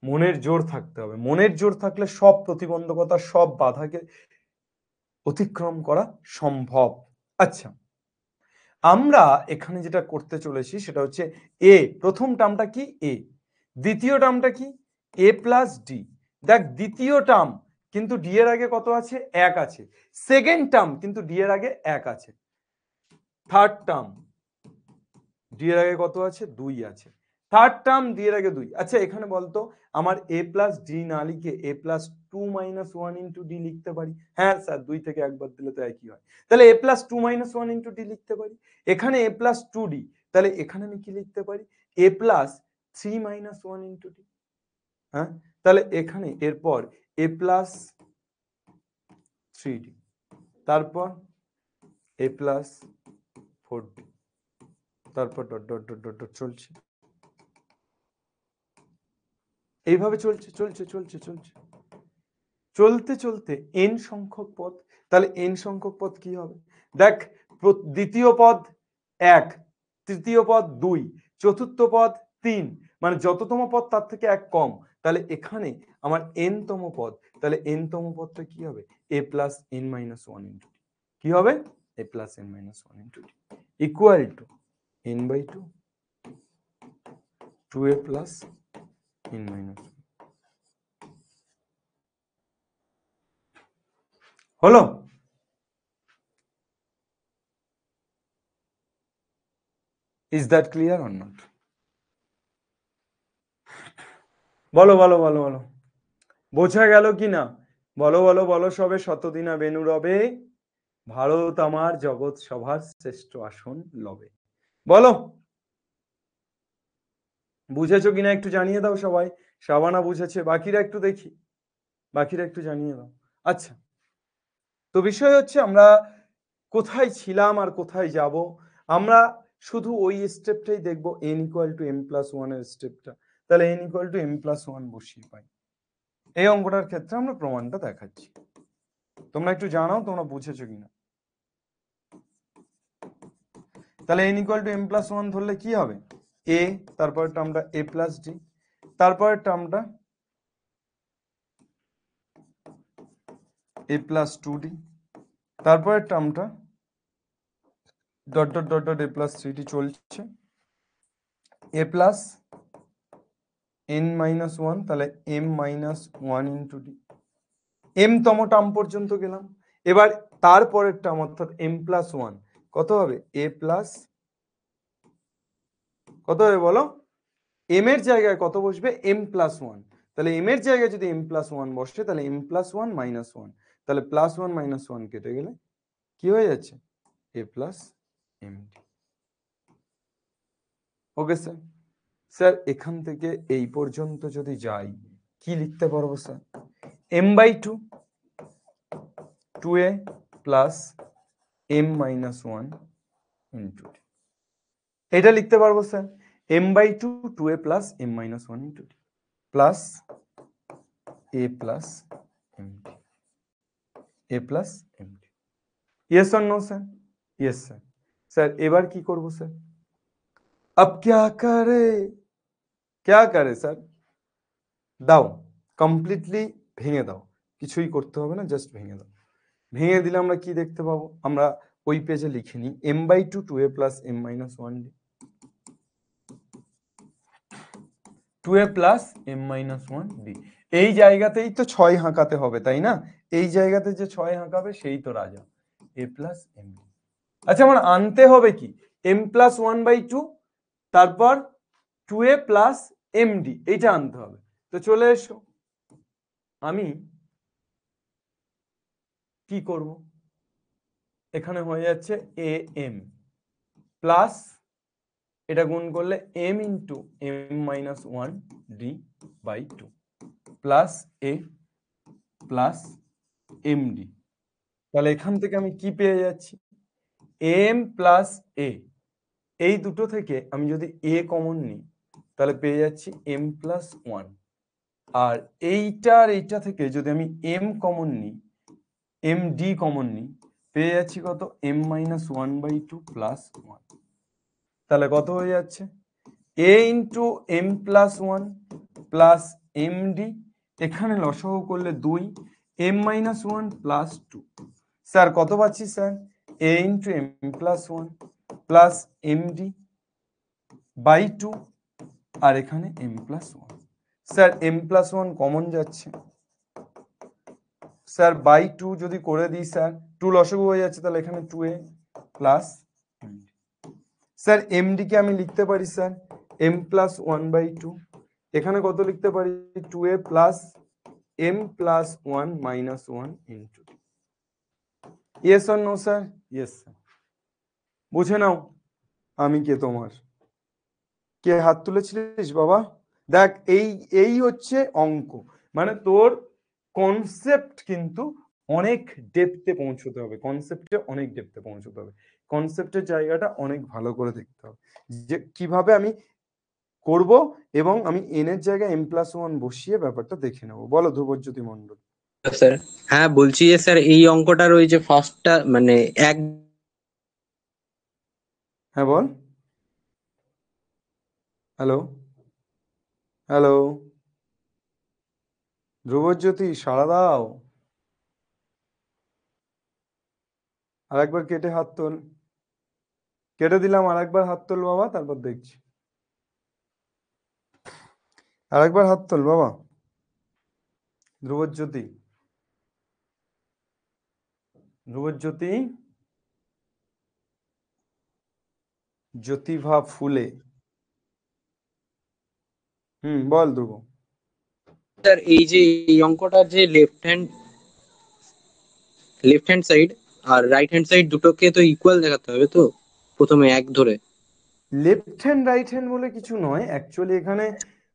Speaker 1: মনের জোর থাকতে হবে, মনের জোর থাকলে সব প্রতিবন্ধকতা সব বাধাকে অতিক্রম করা সম্ভব। আচ্ছা আমরা এখানে যেটা করতে চলেছি সেটা হচ্ছে এ, প্রথম টার্মটা কি এ, দ্বিতীয় টার্মটা কি এ প্লাস ডি। দেখ দ্বিতীয় টার্ম কিন্তু ডি এর আগে কত আছে, 1 আছে। সেকেন্ড টার্ম কিন্তু ডি এর আগে 1 আছে। থার্ড টার্ম ডি এর আগে কত আছে, 2 আছে। থার্ড টার্ম ডি এর আগে 2। আচ্ছা এখানে বলতো আমার এ প্লাস ডি না লিখে এ প্লাস 2 মাইনাস 1 ইন্টু ডি লিখতে পারি? হ্যাঁ স্যার, 2 থেকে একবার দিলে তো একই হয়। তাহলে এ প্লাস 2 মাইনাস 1 ইন্টু ডি লিখতে পারি। এখানে এ প্লাস 2 ডি, তাহলে এখানে আমি কি লিখতে পারি, এ প্লাস 3 মাইনাস 1 ইন্টু ডি। হ্যাঁ, তাহলে এখানে এরপর এ প্লাস 3 ডি, তারপর এ প্লাস 4 ডি, তারপর dot dot dot dot dot চলছে, এইভাবে চলছে চলছে চলছে চলছে। চলতে চলতে n সংখ্যক পদ, তাহলে n সংখ্যক পদ কি হবে? দেখ, দ্বিতীয় পদ 1, তৃতীয় পদ 2, চতুর্থ পদ 3, মানে যততম পদ তার থেকে 1 কম। তাহলে এখানে আমার n তম পদ, তাহলে n তম পদটা কি হবে? a plus n minus 1 into t। কি হবে? a plus n minus 1 into t equal to n/2 2a plus n minus 1। হলো? Is that clear or not? বলো বলো বলো বলো, বোঝা গেল কি না? বলো বলো বলো সবে, শতদিনা বেনু রবে, ভারত আমার জগৎ সভার শ্রেষ্ঠ আসন লবে। বলো, বুঝেছো কিনা একটু জানিয়ে দাও সবাই। শাবানা বুঝেছে, বাকিরা একটু দেখি, বাকিরা একটু জানিয়ে দাও। আচ্ছা, তো বিষয় হচ্ছে আমরা কোথায় ছিলাম আর কোথায় যাব। আমরা শুধু ওই স্টেপটাই দেখবো, n equal to m plus 1 এর স্টেপটা। তাহলে n equal to m plus 1 বসিয়ে পাই। এই অঙ্কটার ক্ষেত্রে আমরা প্রমাণটা দেখাচ্ছি, তোমরা একটু জানাও তোমরা বুঝেছো কিনা। তাহলে n equal to m plus 1 ধরলে কি হবে? a, তারপর টার্মটা a প্লাস d, তারপর টার্মটা a প্লাস 2d, তারপর টার্মটা dot dot dot dot a plus 3d চলছে, a প্লাস n মাইনাস 1, তাহলে m minus 1 into d। m তম টার্ম পর্যন্ত গেলাম। এবার তারপরের টার্ম অর্থাৎ m প্লাস 1 কত হবে? a প্লাস কত হবে বলো? m এর জায়গায় কত বসবে? m plus 1। তাহলে m এর জায়গায় যদি m প্লাস 1 বসে, তাহলে m প্লাস 1 মাইনাস 1, তাহলে প্লাস 1 মাইনাস 1 কেটে গেলে কি হয়ে যাচ্ছে? a plus md। Okay sir. Sir এখান থেকে এই পর্যন্ত যদি যাই, কি লিখতে পারবো sir? m/2 2a plus m minus 1 into d, এটা লিখতে পারবো sir. m/2 2a plus m minus 1 into d plus a plus md, a plus md। Yes or no sir? Yes sir. Sir এবার কি করবো স্যার? अब क्या करे, क्या करे স্যার? দাও, কমপ্লিটলি ভেঙে দাও, কিছুই করতে হবে না, জাস্ট ভেঙে দাও। ভেঙে দিলে আমরা কি দেখতে পাবো? আমরা ওই পেজে লিখে নিই m/2 2a plus m minus 1d, 2a plus m minus 1d। এই জায়গাতেই তো 6 হাঁকাতে হবে, তাই না? এই জায়গাতে যে 6 হাঁকাবে সেই তো রাজা, a প্লাস md। আচ্ছা, আমার আনতে হবে কি? m প্লাস 1/2, তারপর 2a প্লাস md, এইটা আনতে হবে। তো চলে এসো, আমি কি করব? এখানে হয়ে যাচ্ছে am প্লাস, এটা গুণ করলে m into m minus 1d by 2 plus a plus md। তাহলে এখান থেকে আমি কি পেয়ে যাচ্ছি? m plus a। এই দুটো থেকে আমি যদি a কমন নিই, তাহলে পেয়ে যাচ্ছি m প্লাস 1। আর এইটা থেকে যদি আমি m কমন নিই, md কমন নিই, পেয়ে যাচ্ছি কত? m minus 1/2 plus 1। তাহলে কত হয়ে যাচ্ছে? a into m plus 1 plus md, এখানে লসাগু করলে 2, m মাইনাস 1 প্লাস 2। স্যার কত পাচ্ছি sir? a into m plus 1 plus md by 2, আর এখানে m plus 1। Sir m plus 1 common যাচ্ছে স্যার, বাই 2 যদি করে দিই স্যার, 2 লসাগু হয়ে যাচ্ছে, তাহলে এখানে 2a plus md। Sir md কে আমি লিখতে পারি স্যার m প্লাস 1/2, এখানে কত লিখতে পারি? 2a plus m plus 1 minus 1 into. Yes or no sir? Yes sir. বুঝে নাও আমি কে তোমার। কে হাত তুলেছিলিস বাবা? দেখ, এই হচ্ছে অঙ্ক, মানে তোর কনসেপ্ট কিন্তু অনেক ডেপথে পৌঁছতে হবে, কনসেপ্টে অনেক ডেপথে পৌঁছতে হবে, কনসেপ্টের জায়গাটা অনেক ভালো করে দেখতে হবে যে কিভাবে আমি করব, এবং আমি n এর জায়গায় m প্লাস 1 বসিয়ে ব্যাপারটা দেখে নেবো। বলো ধ্রুবজ্যোতি মন্ডল।
Speaker 5: স্যার হ্যাঁ বলছি যে স্যার এই অঙ্কটার ওই যে ফার্স্টটা মানে এক
Speaker 1: হ্যাঁ বল। হ্যালো হ্যালো, ধ্রুবজ্যোতি সাড়া দাও, আরেকবার কেটে হাত তোল। কেটে দিলাম, আরেকবার হাত তোল বাবা, তারপর দেখছি। আরেকবার হাত তোল বাবা। ধ্রুবজ্যোতি, ধ্রুবজ্যোতি, জ্যোতিভা ফুলে। বল ধ্রুব।
Speaker 5: স্যার এই যে এই অঙ্কটার যে লেফট হ্যান্ড সাইড আর রাইট হ্যান্ড সাইড দুটোকে তো ইকুয়াল দেখাতে হবে তো প্রথমে এক ধরে।
Speaker 1: লেফট হ্যান্ড রাইট হ্যান্ড বলে কিছু নয় অ্যাকচুয়ালি এখানে।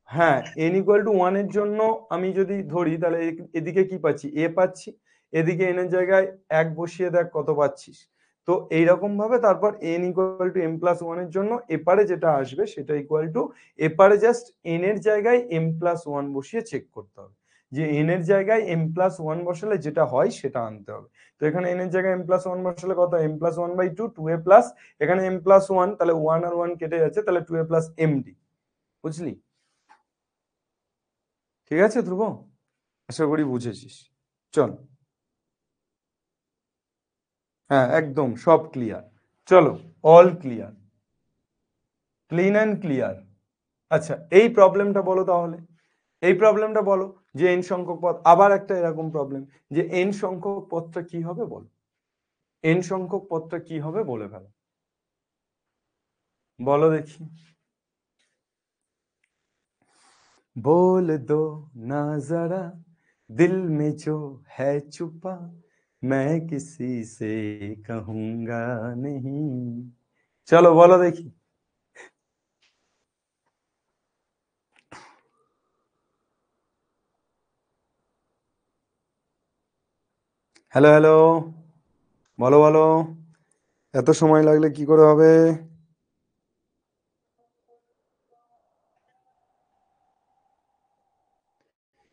Speaker 1: হ্যাঁ, n ইকুয়াল টু 1 এর জন্য আমি যদি ধরি তাহলে এদিকে কি পাচ্ছি, a পাচ্ছি, এদিকে n এর জায়গায় 1 বসিয়ে দেখ কত পাচ্ছিস। তো এইরকম ভাবে তারপর n equal to m plus 1 এর জন্য এপারে যেটা আসবে সেটা ইকুয়াল টু এপারে জাস্ট n এর জায়গায় m প্লাস 1 বসিয়ে চেক করতে হবে, যে n এর জায়গায় m প্লাস 1 বসালে যেটা হয় সেটা আনতে হবে। তো এখানে n এর জায়গায় m প্লাস 1 বসালে কত, m প্লাস 1/2 2a প্লাস এখানে m প্লাস 1, তাহলে 1 আর 1 কেটে যাচ্ছে, তাহলে 2a প্লাস md। বুঝলি? ঠিক আছে ধ্রুব, আশা করি বুঝেছিস। চল, হ্যাঁ একদম সব ক্লিয়ার। চলো, all clear, clean and clear. আচ্ছা এই প্রবলেমটা বলো তাহলে, এই প্রবলেমটা বলো যে n সংখ্যক পদ, আবার একটা এরকম প্রবলেম যে n সংখ্যক পদটা কি হবে বলো, n সংখ্যক পদটা কি হবে বলে ফেলো, বলো দেখি। बोल दो ना जरा दिल में जो है छुपा, मैं किसी से कहूंगा नहीं। चलो बोलो देखी। হ্যালো হ্যালো, বলো বলো, এত সময় লাগলে কি করে হবে?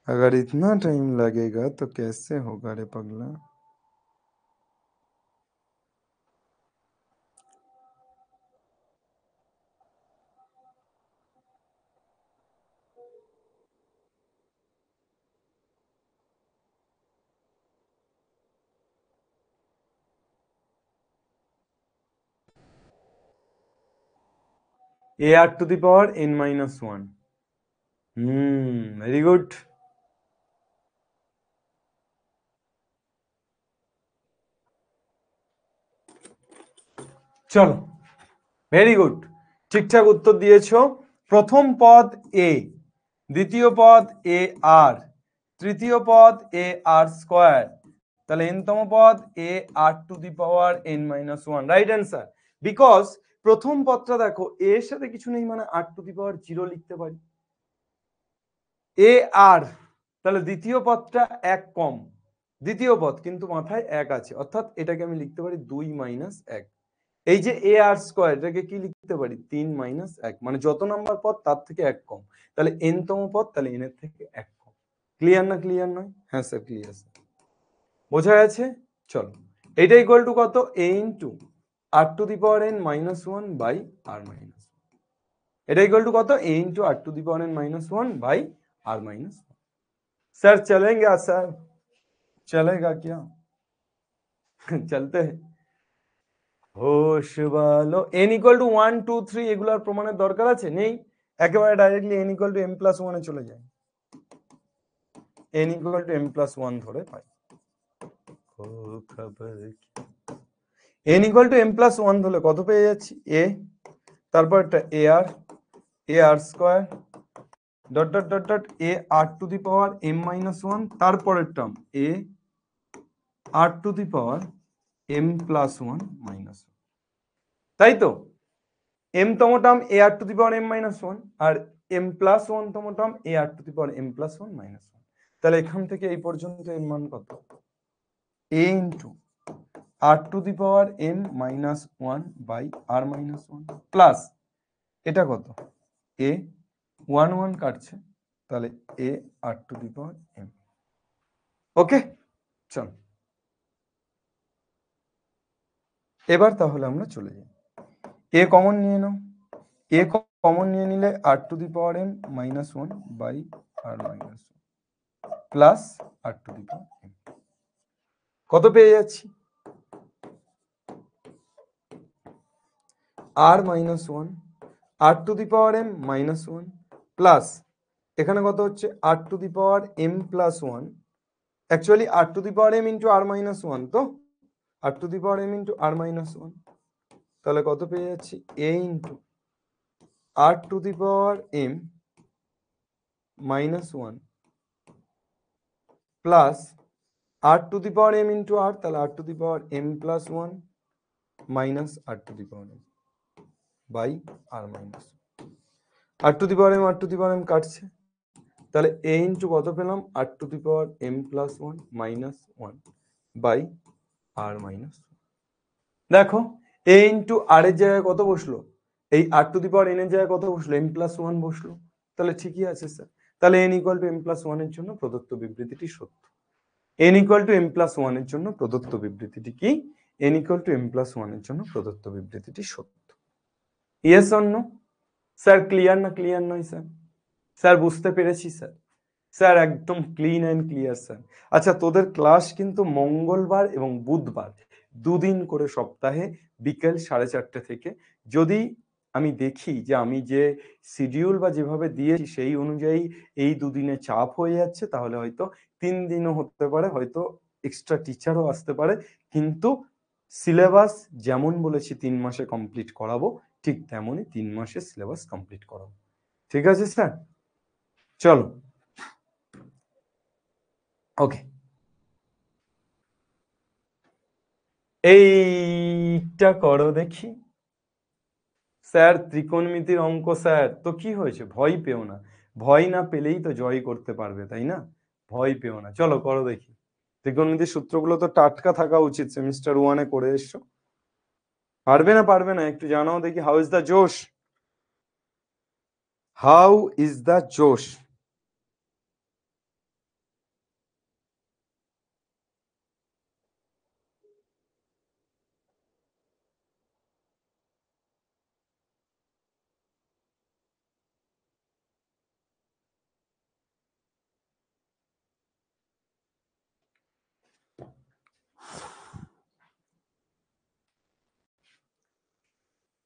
Speaker 1: अगर इतना टाइम लगेगा तो कैसे होगा रे पगला। a r to the power n minus 1। very good। চলো, ভেরি গুড, ঠিকঠাক উত্তর দিয়েছো। প্রথম পদ a, দ্বিতীয় পদ a r, তৃতীয় পদ a r স্কয়ার, তাহলে n তম পদ a r to the power n minus 1, right answer. Because প্রথম পদটা দেখো a এর সাথে কিছু নেই মানে r টু দি পাওয়ার 0 লিখতে পারি, a r, তাহলে দ্বিতীয় পদটা এক কম, দ্বিতীয় পদ কিন্তু মাথায় এক আছে, অর্থাৎ এটাকে আমি লিখতে পারি 2 মাইনাস 1। এই যে এ আর স্কোয়ার, এটাকে কি লিখতে পারি 3 মাইনাস 1, মানে যত নাম্বার পদ তার থেকে এক কম, তাহলে n তম পদ, তাহলে n এর থেকে এক কম। ক্লিয়ার না ক্লিয়ার নয়? হ্যাঁ স্যার ক্লিয়ার স্যার, বোঝা গেছে। চলো, এটা ইকুয়াল টু কত, a into R to the power n minus 1 by R minus, এটা ইকুয়াল টু কত, a into R to the power n minus 1 by R minus. Sir चलेंगे सर, चलेगा क्या? चलते हैं। হোশ বলো, n ইকুয়াল টু 1 2 3 এগুলোর প্রমাণের দরকার আছে নেই, একেবারে directly n equal to m plus 1 এ চলে যায়, n equal to m plus 1 ধরে পাই। ও খবর কি, n equal to m plus 1 ধরলে কত পেয়ে যাচ্ছি, a, তারপর একটা a r square dot dot dot dot a r to the power m minus 1, তারপরের term a r to the power m plus 1 minus 1, তাই তো? m তম term a r to the power m minus 1 আর m plus 1 তম term a r to the power m plus 1 minus 1, তাহলে এখান থেকে এই পর্যন্ত এর মান কত, a into r to the power m minus 1 by r minus 1 plus এটা কত, a 1 1 কাটছে, তাহলে a r to the power m। Okay, চল এবার তাহলে আমরা চলে যাই। এ কমন নিয়ে নাও, এ কমন নিয়ে নিলে r to the power m minus 1 by r minus 1 plus r to the power m। কত পেয়ে যাচ্ছি? r minus 1 r to the power m minus 1 plus এখানে কত হচ্ছে r to the power m plus 1, actually r to the power m into r minus 1, তো r to the power m into r minus 1, তাহলে কত পেয়ে যাচ্ছি a into r to the power m minus 1 plus r to the power m into r, তাহলে r to the power m plus 1 minus r to the power m by r minus r to the power m, r to the power m কাটছে, তাহলে a into কত পেলাম r to the power m plus 1 minus 1 by r minus. দেখো a into r এর জায়গায় কত বসলো, এই r to the power n এর জায়গায় কত বসলো, m প্লাস 1 বসলো, তাহলে ঠিকই আছে স্যার। তাহলে n equal to m plus 1 এর জন্য প্রদত্ত বিবৃতিটি সত্য। n equal to m plus 1 এর জন্য প্রদত্ত বিবৃতিটি কি? n equal to m plus 1 এর জন্য প্রদত্ত বিবৃতিটি সত্য। Yes or no? Sir clear না ক্লিয়ার নয় স্যার? স্যার বুঝতে পেরেছি স্যার। স্যার একদম ক্লিন অ্যান্ড ক্লিয়ার স্যার। আচ্ছা তোদের ক্লাস কিন্তু মঙ্গলবার এবং বুধবার দুদিন করে সপ্তাহে বিকেল 4:30 থেকে, যদি আমি দেখি যে আমি যে শিডিউল বা যেভাবে দিয়েছি সেই অনুযায়ী এই দুদিনে চাপ হয়ে যাচ্ছে, তাহলে হয়তো 3 দিনও হতে পারে, হয়তো এক্সট্রা টিচারও আসতে পারে, কিন্তু সিলেবাস যেমন বলেছি 3 মাসে কমপ্লিট করাবো, ঠিক তেমনই 3 মাসে সিলেবাস কমপ্লিট করাবো। ঠিক আছে স্যার, চলো ওকে। এইটা করো দেখি। স্যার ত্রিকোণমিতির অঙ্ক স্যার, তো কি হয়েছে, ভয় পেও না, ভয় না পেলেই তো জয় করতে পারবে, তাই না? ভয় পেও না, চলো করো দেখি। ত্রিকোণমিতির সূত্রগুলো তো টাটকা থাকা উচিত, সেমিস্টার 1-এ করে এসছো। পারবে না পারবে না একটু জানাও দেখি। হাউ ইজ দ্য জোশ, হাউ ইজ দ্য জোশ?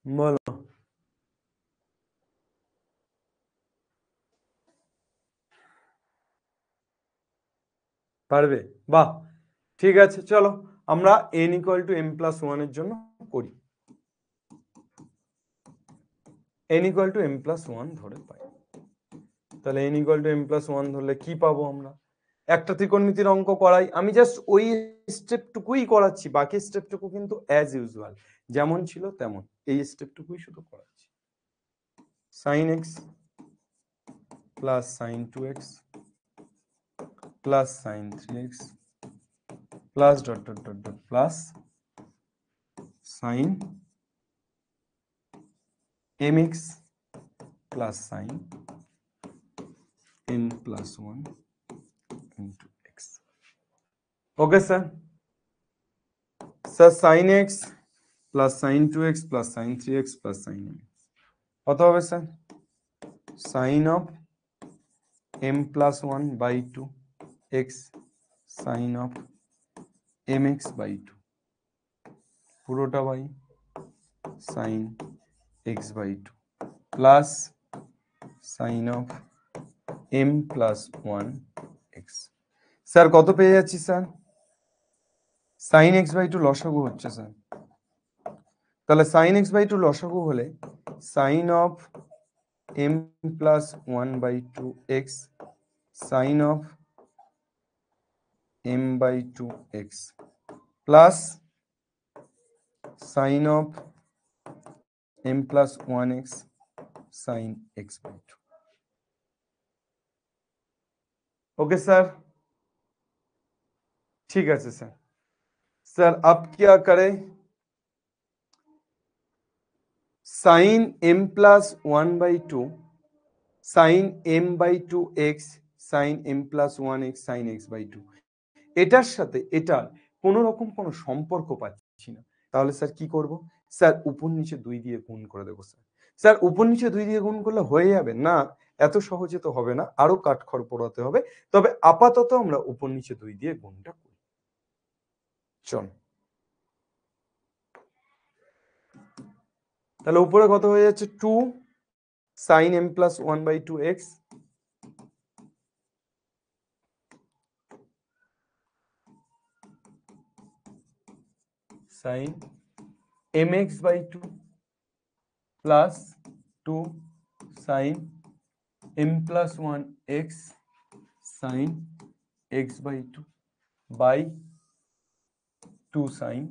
Speaker 1: বলো। পারবে? বাহ, ঠিক আছে, চলো আমরা n equal to m plus 1 এর জন্য করি। n equal to m plus 1 ধরে পাই, তাহলে n equal to m plus 1 ধরলে কি পাবো আমরা? একটা ত্রিকোণমিতির অঙ্ক করাই, আমি জাস্ট ওই স্টেপটুকুই করাচ্ছি, বাকি স্টেপটুকু কিন্তু অ্যাজ ইউজুয়াল যেমন ছিল তেমন, এই স্টেপটুকুই শুধু করাচ্ছি। sin x plus sin 2x plus sin 3x plus dot dot dot dot plus sin mx plus sin n plus 1 into x। Okay sir, sir sin x plus sin 2x plus sin 3x plus sin mx কত হবে sir? sin of m plus 1 by 2 x sin of mx by 2 পুরোটা by sin x by 2 plus sin of m plus 1 x। Sir কত পেয়ে যাচ্ছি sir? sin x by 2 লসাগু হচ্ছে sir, তাহলে sin x by 2 লসাগু হলে sin of m plus 1 by 2 x sin of m বাই 2 x plus sin of m plus 1 x sin x by 2। Okay sir, ठीक है सर। सर अब क्या करें? sin m plus 1 by 2 sin m by 2 x sin m plus 1 x sin x by 2, এটার সাথে এটার কোনো রকম কোনো সম্পর্ক পাচ্ছি না, তাহলে স্যার কি করব? স্যার উপর নিচে 2 দিয়ে গুণ করে দেবো স্যার। স্যার উপর নিচে 2 দিয়ে গুণ করলে হয়ে যাবে না? এত সহজে তো হবে না, আরো কাঠখড় পোড়াতে হবে। তবে আপাতত আমরা উপর নিচে 2 দিয়ে গুণটা করি। চল, তাহলে উপরে কত হয়ে যাচ্ছে? 2 sin m plus 1/2x sin mx/2 plus 2 sin m plus 1x sin x/2 by 2 sin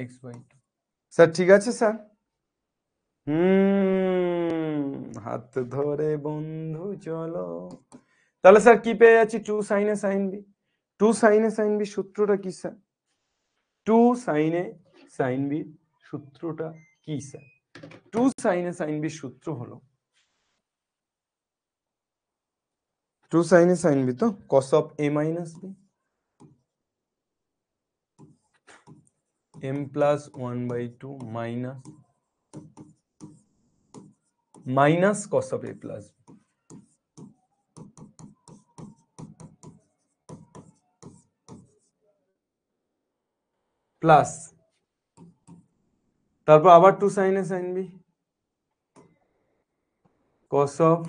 Speaker 1: x/2। Sir ঠিক আছে স্যার? হাত ধরে বন্ধু চলো। তাহলে স্যার কি পেয়ে যাচ্ছি? 2 sin a sin b। 2 sin a sin b সূত্রটা কি sir? 2 sin a sin b সূত্রটা কি sir? 2 sin a sin b সূত্র হলো 2 sin a sin b তো cos of a minus b m plus 1/2 minus cos of a plus b plus তারপর আবার 2 sin a sin b cos of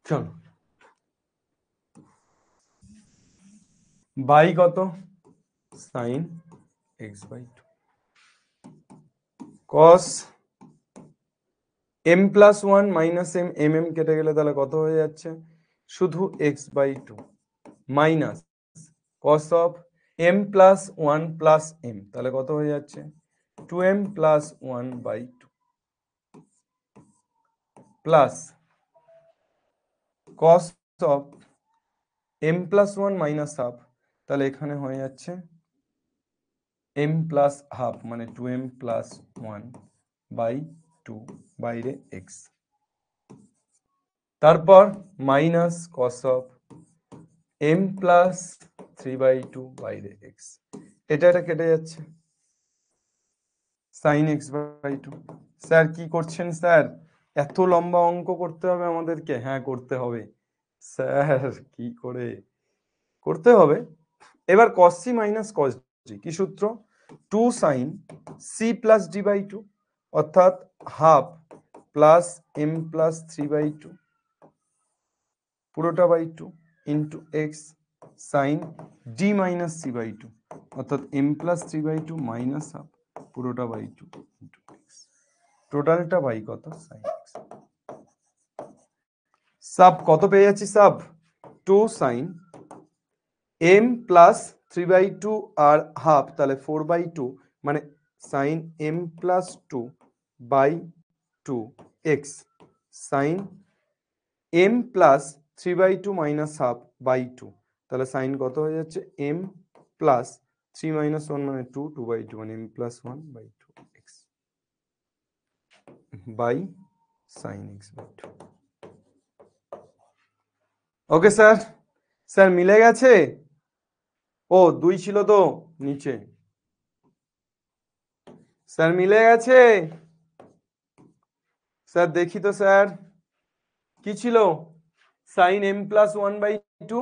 Speaker 1: চলো by কত? sin x/2 cos m plus 1 minus m mm কেটে গেলে তাহলে কত হয়ে যাচ্ছে? শুধু x/2 minus cos of m plus 1 plus m তাহলে কত হয়ে যাচ্ছে? 2m plus 1/2 plus cos of m plus 1 minus half তাহলে এখানে হয়ে যাচ্ছে m plus half মানে 2m plus 1/2 বাইরে x, তারপর minus cos of m plus 3/2 বাইরে x, এটা কেটে যাচ্ছে sin x/2। স্যার কি করছেন স্যার? এত লম্বা অঙ্ক করতে হবে আমাদেরকে? হ্যাঁ করতে হবে স্যার। কি করে করতে হবে? এবার cos c minus cos d কি সূত্র? 2 sin c plus d/2 অর্থাৎ হাফ প্লাস m plus 3/2 পুরোটা by 2 into X sine D minus c/2 অর্থাৎ m plus 3/2 মাইনাস হাফ পুরোটা বাই 2 ইন্টু এক্স, টোটালটা বাই কত? Sine X. সাব কত পেয়ে যাচ্ছি? সাব 2 sin m plus 3/2 আর হাফ তাহলে 4/2 মানে sin m plus 2/2 x sin m plus 3/2 minus half by 2 তাহলে sin কত হয়ে যাচ্ছে? m plus 3 minus 1 মানে 2 2/2 মানে m plus 1/2 x by sin x/2। Okay sir, sir মিলে গেছে? ও 2 ছিল তো নিচে। স্যার মিলে গেছে? স্যার দেখি তো স্যার কি ছিল? sin m plus 1/2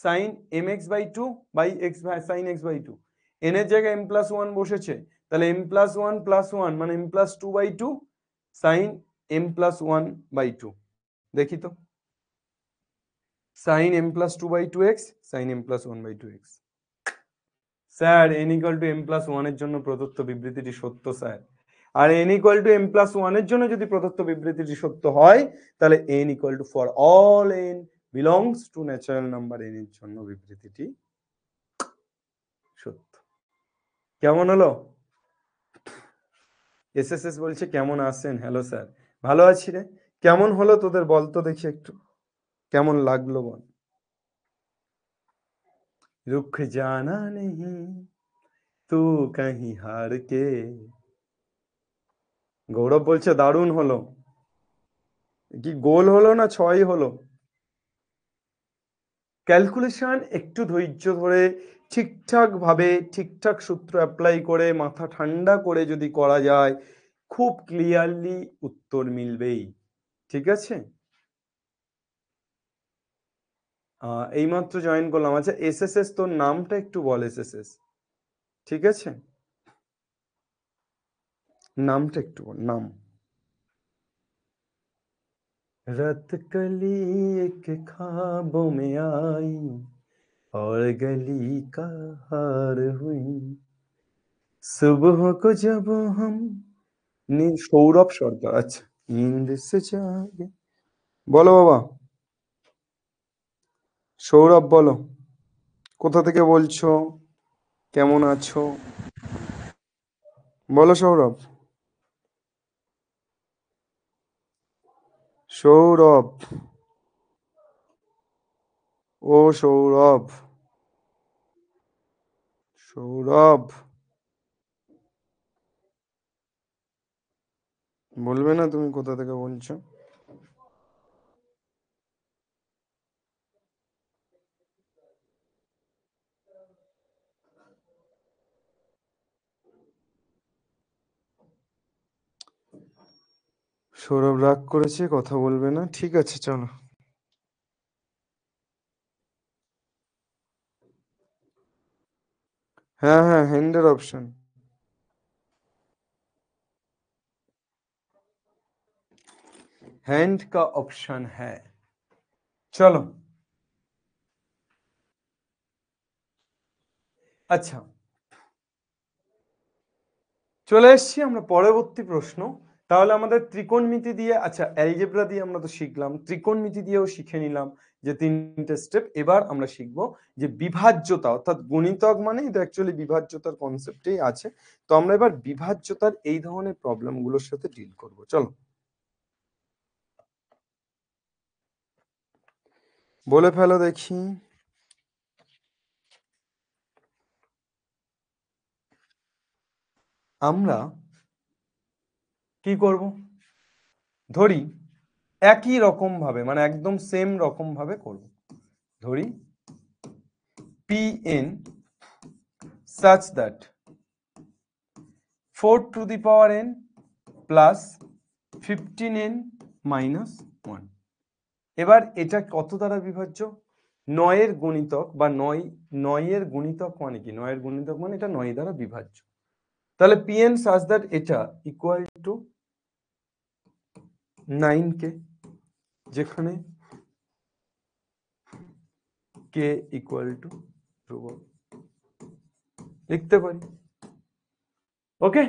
Speaker 1: sin mx/2 by x sin x/2 n এর জায়গায় m plus 1 বসেছে, তাহলে m plus 1 plus 1 মানে m plus 2/2 sin m plus 1/2 দেখি তো sin m plus 2/2x sin m plus 1/2x। Sir n equal to m plus 1 এর জন্য প্রদত্ত বিবৃতিটি সত্য স্যার। আর n equal to m plus 1 এর জন্য যদি প্রদত্ত বিবৃতিটি সত্য হয় তাহলে n equal to for all n belongs to natural number n এর জন্য বিবৃতিটি সত্য। কেমন হলো? এসএসএস বলছে কেমন আছেন? হ্যালো স্যার, ভালো আছি রে। কেমন হলো তোদের বল তো দেখি একটু, কেমন লাগলো বল। রুখ জানা নেহি तू कहीं हार के। গৌরব বলছে দারুণ হলো। কি গোল হলো না ছয় হলো? ক্যালকুলেশন একটু ধৈর্য ধরে ঠিকঠাক ভাবে ঠিকঠাক সূত্র অ্যাপ্লাই করে মাথা ঠান্ডা করে যদি করা যায় খুব ক্লিয়ারলি উত্তর মিলবেই। ঠিক আছে, এইমাত্র জয়েন করলাম। আচ্ছা এসএসএস, তোর নামটা একটু বল এসএসএস। ঠিক আছে, নামটা একটু বল, নাম। रात कली एक ख्वाबों में आई और गली का हार हुई सुबह को जब हम সৌরভ সরকার। আচ্ছা, नींद से जागे। বলো বাবা, সৌরভ বলো, কোথা থেকে বলছো, কেমন আছো? বলো সৌরভ। সৌরভ, ও সৌরভ, সৌরভ বলবে না তুমি কোথা থেকে বলছো? সৌরভ রাগ করেছে, কথা বলবে না। ঠিক আছে চলো। হ্যাঁ হ্যাঁ, হ্যান্ডের অপশন, हैंड का ऑप्शन है। चलो আচ্ছা, চলে এসছি আমরা পরবর্তী প্রশ্ন। তাহলে আমাদের ত্রিকোণমিতি দিয়ে, আচ্ছা অ্যালজেব্রা দিয়ে আমরা তো শিখলাম, ত্রিকোণমিতি দিয়েও শিখে নিলাম যে তিনটে স্টেপ। এবার আমরা শিখবো যে বিভাজ্যতা, অর্থাৎ গুণিতক মানে এটা অ্যাকচুয়ালি বিভাজ্যতার কনসেপ্টেই আছে। তো আমরা এবার বিভাজ্যতার এই ধরনের প্রবলেম গুলোর সাথে ডিল করব। চলো বলে ফেলো দেখি। আমরা কি করব, ধরি একই রকম ভাবে, মানে একদম সেম রকম ভাবে করব। ধরি Pn such that 4 to the power n plus 15n minus 1। এবার এটা কত দ্বারা বিভাজ্য? 9 এর গুণিতক বা 9 এর গুণিতক মানে কি? 9 এর গুণিতক মানে এটা 9 দ্বারা বিভাজ্য। তাহলে Pn such that এটা ইকুয়াল টু 9k, যেখানে k ইকুয়াল টু ধ্রুবক লিখতে পারি। ওকে,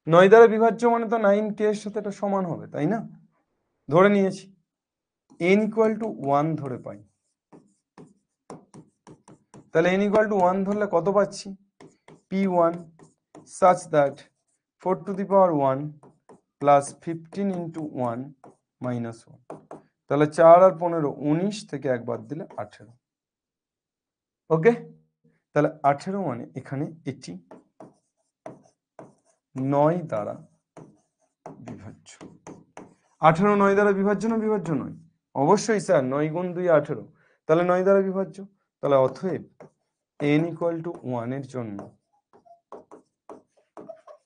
Speaker 1: 9 দ্বারা বিভাজ্য মানে তো 9k এর সাথে এটা সমান হবে, তাই না? ধরে নিয়েছি n ইকুয়াল টু 1 ধরে পাই। তাহলে n ইকুয়াল টু 1 ধরলে কত পাচ্ছি? P1 such that 4 to the power 1 plus 15 into 1 minus 1। তাহলে 4 আর 15 19 থেকে এক বাদ দিলে 18। ওকে, তাহলে 18 মানে এখানে এটি 9 দ্বারা বিভাজ্য। 18 9 দ্বারা বিভাজ্য না বিভাজ্য নয়? অবশ্যই স্যার, 9 গুণ 2 18, তাহলে 9 দ্বারা বিভাজ্য। তাহলে অতএব n ইকুয়াল টু 1 এর জন্য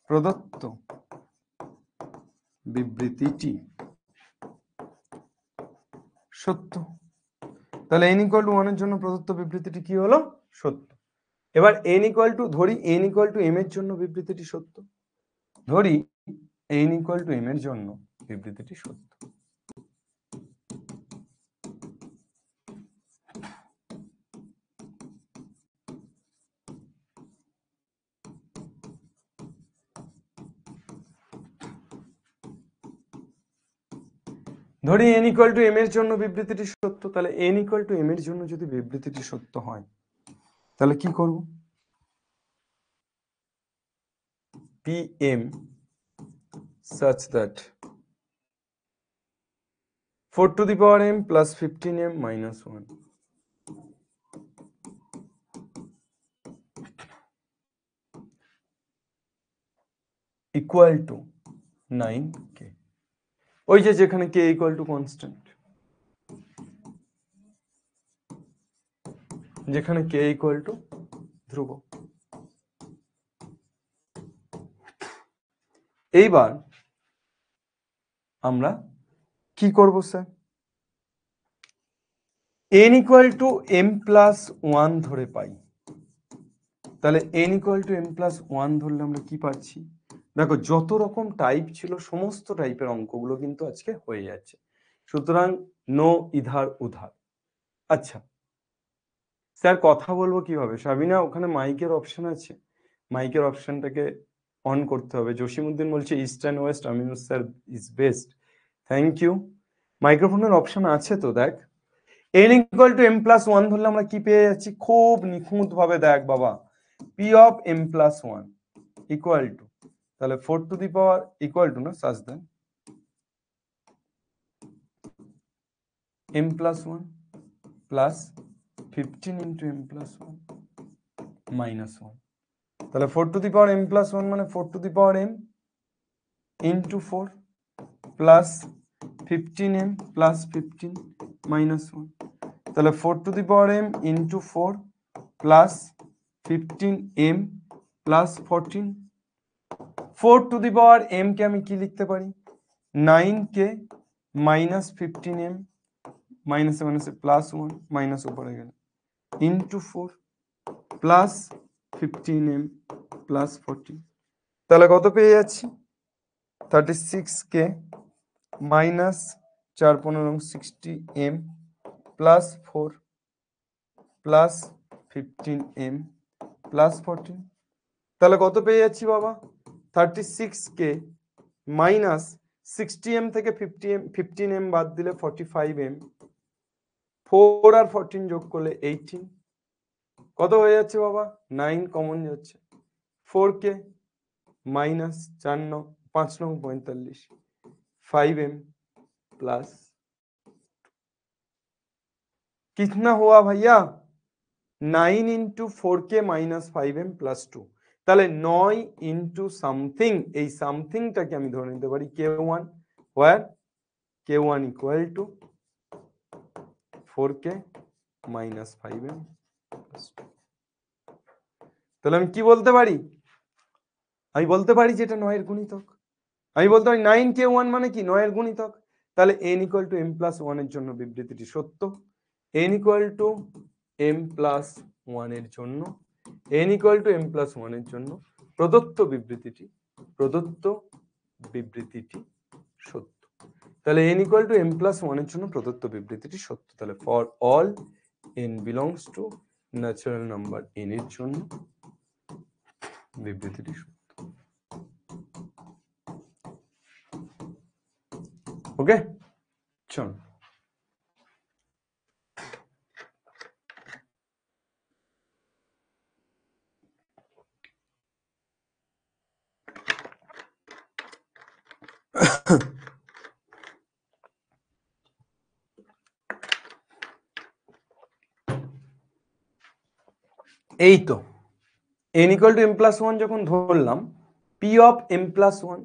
Speaker 1: প্রদত্ত বিবৃতিটি সত্য। তাহলে n ইকুয়াল টু 1 এর জন্য প্রদত্ত বিবৃতিটি কি হলো? সত্য। এবার n ইকুয়াল টু, ধরি n ইকুয়াল টু m এর জন্য বিবৃতিটি সত্য। ধরি n ইকুয়াল টু m এর জন্য বিবৃতিটি সত্য। ধরি n ইকুয়াল টু m এর জন্য বিবৃতিটি সত্য। তাহলে n ইকুয়াল টু m এর জন্য যদি বিবৃতিটি সত্য হয় তাহলে কি করব? Pm such that 4 to the power m plus 15m minus 1। Equal to 9k, ওই যে যেখানে k ইকুয়াল টু কনস্ট্যান্ট, যেখানে k ইকুয়াল টু ধ্রুবক। এইবার আমরা কি করব sir? n equal to m plus 1 ধরে পাই। তাহলে n equal to m plus 1 ধরলে আমরা কি পাচ্ছি? দেখো যত রকম টাইপ ছিল সমস্ত টাইপের অঙ্কগুলো কিন্তু আজকে হয়ে যাচ্ছে, সুতরাং নো ইধার উধার। আচ্ছা স্যার কথা বলবো কিভাবে? সাবিনা ওখানে মাইকের অপশন আছে, মাইকের অপশনটাকে অন করতে হবে। জসিমউদ্দিন বলছে ইস্ট অ্যান্ড ওয়েস্ট, আমি sir is best, thank you. মাইক্রোফোনের অপশন আছে তো দেখ। n equal to m plus 1 ধরলে আমরা কি পেয়ে যাচ্ছি? খুব নিখুঁত ভাবে দেখ বাবা, p of m plus 1 equal to, তাহলে 4 two the power equal to না সাজ দেন m plus 1 plus 15 into m plus 1 minus 1, তাহলে 4 two the power m plus 1 মানে 4 two the power m into 4 plus 15m plus 15 minus 1, তাহলে 4 two the power m into 4 plus 15m plus 14। 4 two the power m কে আমি কি লিখতে পারি? 9k minus 15m মাইনাসে মাইনাসে plus 1 minus উপরে গেল ইন্টু 4 প্লাস 15m প্লাস 14, তাহলে কত পেয়ে যাচ্ছি? 36k minus 4 15 60m plus 4 plus 15m plus 14, তাহলে কত পেয়ে যাচ্ছি বাবা? 36k মাইনাস 60m থেকে 15m বাদ দিলে 45m, 4 আর 14 যোগ করলে 18, কত হয়ে যাচ্ছে বাবা? 9 কমন যাচ্ছে, 4k माइनस 4 9 5 9 45 5m प्लस कितना हुआ भैया? 9 into 4k minus 5m plus 2, তাহলে 9 ইনটু সামথিং, এই সামথিংটাকে আমি ধরে নিতে পারি k1, where k1 equal to 4k minus 5m plus 2। তাহলে আমি কি বলতে পারি? আমি বলতে পারি যে এটা 9 এর গুণিতক। আমি বলতে পারি 9k1 মানে কি? 9 এর গুণিতক। তাহলে n equal to m plus 1 এর জন্য বিবৃতিটি সত্য। n equal to m plus 1 এর জন্য, n equal to m plus 1 এর জন্য প্রদত্ত বিবৃতিটি সত্য। তাহলে n equal to m plus 1 এর জন্য প্রদত্ত বিবৃতিটি সত্য। তাহলে for all n belongs to natural number n এর জন্য বিবৃতিটি সত্য। ওকে, চল এই তো n equal to m plus 1 যখন ধরলাম, p of m plus 1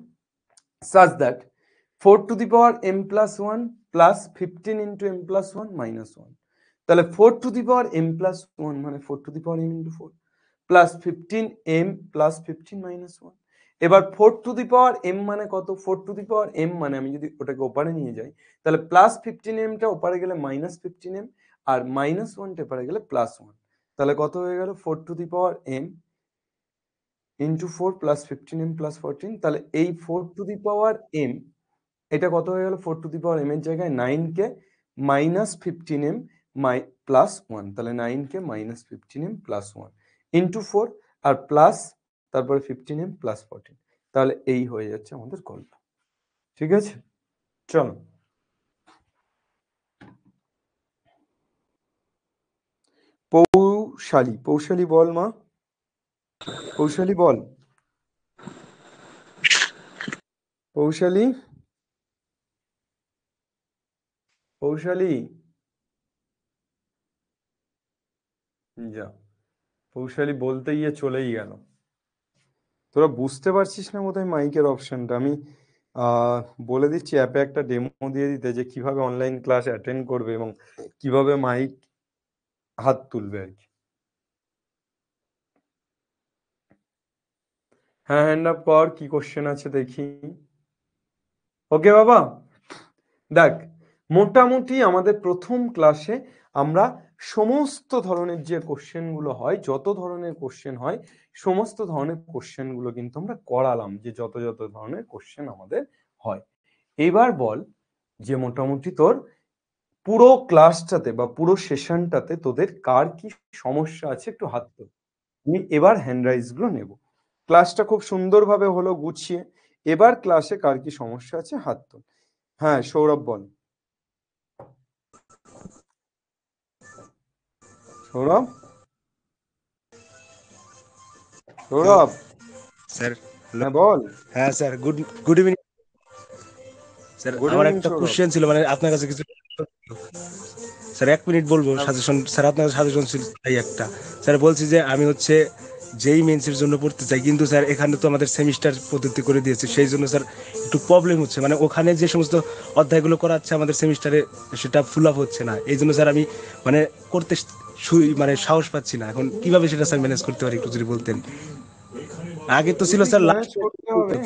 Speaker 1: such that 4 to the power m plus 1 plus 15 into m plus 1 minus 1, তাহলে 4 to the power m plus 1 মানে 4 to the power m into 4 plus 15m plus 15 minus 1। এবার 4 to the power m মানে কত? 4 to the power m মানে আমি যদি ওটাকে ওপারে নিয়ে যাই, তাহলে প্লাস 15m টা ওপারে গেলে মাইনাস 15m, আর মাইনাস 1 টা ওপারে গেলে প্লাস 1, তাহলে কত হয়ে গেল? 4 to the power m into 4 plus 15m plus 14, তাহলে এই 4 to the power m এটা কত হয়ে গেল? 4 to the power m এর জায়গায় 9k minus 15m plus 1, তাহলে 9k minus 15m plus 1 into 4 আর প্লাস তারপরে 15m plus 14, তাহলে এই হয়ে যাচ্ছে আমাদের গল্প। ঠিক আছে, চলো পৌশালী বল মা, পৌশালী বল, পৌশালী যা, পৌশালী বলতে গিয়ে চলেই গেল। তোরা বুঝতে পারছিস না বোধহয় মাইকের অপশনটা। আমি আহ বলে দিচ্ছি, অ্যাপে একটা ডেমো দিয়ে দিতে যে কিভাবে অনলাইন ক্লাস অ্যাটেন্ড করবে এবং কিভাবে মাইক হাত তুলবে আর কি। হ্যাঁ, হ্যান্ড আপ কর, কি কোশ্চেন আছে দেখি। ওকে বাবা, দেখ মোটামুটি আমাদের প্রথম ক্লাসে আমরা সমস্ত ধরনের যে কোশ্চেনগুলো হয়, যত ধরনের কোশ্চেন হয় সমস্ত ধরনের কোশ্চেনগুলো কিন্তু আমরা করালাম, যে যত যত ধরনের কোশ্চেন আমাদের হয়। এবার বল যে মোটামুটি তোর পুরো ক্লাসটাতে বা পুরো সেশনটাতে তোদের কার কি সমস্যা আছে একটু হাত তোল। আমি এবার হ্যান্ড রাইজ গুলো নেব। ক্লাসটা খুব সুন্দরভাবে হলো গুছিয়ে, এবার ক্লাসে কার কি সমস্যা আছে হাত তোল। হ্যাঁ সৌরভ বল। Sourav, Sourav
Speaker 6: sir hello.
Speaker 1: হ্যাঁ বল।
Speaker 6: হ্যাঁ sir, good good evening sir.
Speaker 1: Good
Speaker 6: আমার
Speaker 1: ইভিনিং
Speaker 6: একটা
Speaker 1: সৌরভ।
Speaker 6: কোশ্চেন ছিল, মানে আপনার কাছে কিছু। স্যার 1 মিনিট বলবো সাজেশন। স্যার আপনার সাজেশন ছিল তাই একটা। স্যার বলছি যে আমি হচ্ছে যেই মেন্সের জন্য পড়তে চাই, কিন্তু স্যার এখানে তো আমাদের সেমিস্টার পদ্ধতি করে দিয়েছে, সেই জন্য স্যার একটু প্রবলেম হচ্ছে। মানে ওখানে যে সমস্ত অধ্যায়গুলো করাচ্ছে আমাদের সেমিস্টারে, সেটা ফুল আপ হচ্ছে না। এই জন্য স্যার আমি মানে করতে মানে সাহস পাচ্ছি না। এখন কিভাবে সেটা স্যার ম্যানেজ করতে পারি একটু যদি বলতেন। আগে তো ছিল
Speaker 1: তুই
Speaker 6: স্যার
Speaker 1: ম্যানেজ করতে হবে।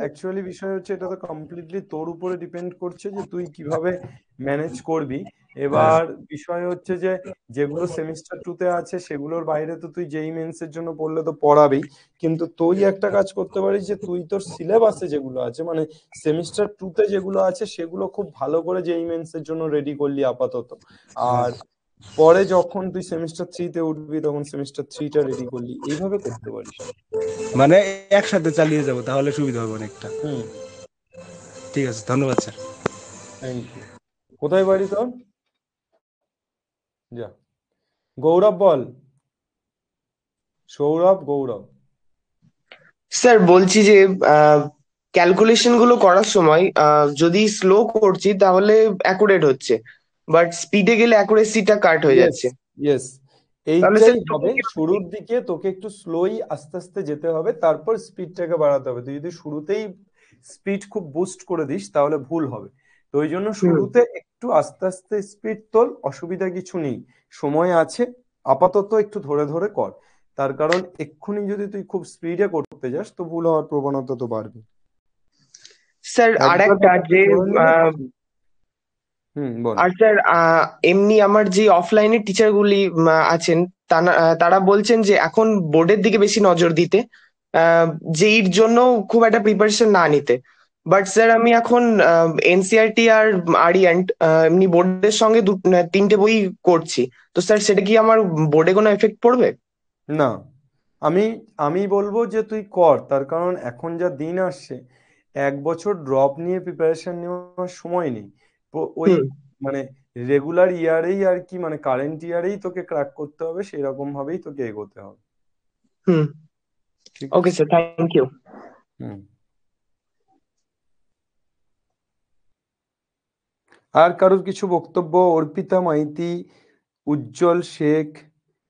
Speaker 1: অ্যাকচুয়ালি বিষয় হচ্ছে এটা তো কমপ্লিটলি তোর উপরে ডিপেন্ড করছে যে তুই কিভাবে ম্যানেজ করবি। এবার বিষয় হচ্ছে যে যেগুলো সেমিস্টার টুতে আছে সেগুলোর বাইরে তো তুই যেই মেন্সের জন্য পড়লে তো পড়াবেই, কিন্তু তুই একটা কাজ করতে পারিস যে তুই তোর সিলেবাসে যেগুলো আছে মানে সেমিস্টার টুতে যেগুলো আছে সেগুলো খুব ভালো করে যেই মেন্সের জন্য রেডি করলি আপাতত। আর পরে যখন তুই সেমিস্টার থ্রিতে উঠবি তখন সেমিস্টার থ্রিটা রেডি করলি, এইভাবে করতে পারিস।
Speaker 6: মানে একসাথে চালিয়ে যাব, তাহলে সুবিধা হবে অনেকটা।
Speaker 1: হুম,
Speaker 6: ঠিক আছে, ধন্যবাদ স্যার।
Speaker 1: Thank you. কোথায় বাড়ি তোর? যা। গৌরব বল। সৌরভ, গৌরব।
Speaker 3: স্যার বলছি যে ক্যালকুলেশন গুলো করার সময় যদি স্লো করছি তাহলে অ্যাকুরেট হচ্ছে, বাট স্পিডে গেলে অ্যাকুরেসিটা কাট হয়ে
Speaker 1: ইয়েস,
Speaker 3: যাচ্ছে।
Speaker 1: ইয়েস,
Speaker 3: তাহলে
Speaker 1: এইটাই
Speaker 3: স্যার
Speaker 1: হবে। শুরুর দিকে তোকে একটু স্লোই আস্তে আস্তে যেতে হবে, তারপর স্পিডটাকে বাড়াতে হবে। তুই যদি শুরুতেই স্পিড খুব বুস্ট করে দিস তাহলে ভুল হবে। তো ওই জন্য শুরুতে একটু আস্তে আস্তে স্পিড তোল, অসুবিধা কিছু নেই, সময় আছে। আপাতত একটু ধরে ধরে কর, তার কারণ এক্ষুনি যদি তুই খুব স্পিডে করতে যাস তো ভুল হওয়ার প্রবণতা তো বাড়বে।
Speaker 3: স্যার আর
Speaker 1: একবার
Speaker 3: একটা
Speaker 1: ব্যাপারটা
Speaker 3: যে
Speaker 1: ধরে নিলে
Speaker 3: আহ,
Speaker 1: বল।
Speaker 3: আর স্যার এমনি আমার যে অফলাইনের টিচার গুলি আছেন, তারা বলছেন যে এখন বোর্ডের দিকে বেশি নজর দিতে, যেইর জন্য খুব একটা প্রিপারেশন না নিতে। বাট স্যার আমি এখন এনসিআরটি আর আরিয়ান্ট এমনি বোর্ডের সঙ্গে 3টে বই করছি। তো স্যার সেটা কি আমার বোর্ডে কোনো এফেক্ট পড়বে?
Speaker 1: না, আমি আমি বলবো যে তুই কর, তার কারণ এখন যা দিন আসছে, 1 বছর ড্রপ নিয়ে প্রিপারেশন নেওয়ার সময় নেই। তো ওই
Speaker 3: হুম
Speaker 1: মানে রেগুলার ইয়ারেই আর কি, মানে কারেন্ট ইয়ারেই তোকে ক্র্যাক করতে হবে, সেই রকম ভাবেই তোকে এগোতে হবে।
Speaker 3: হুম।
Speaker 1: ঠিক
Speaker 3: ওকে
Speaker 1: আছে।
Speaker 3: Sir, thank you.
Speaker 1: হুম। আর কারোর কিছু বক্তব্য? অর্পিতা মাইতি, উজ্জ্বল শেখ,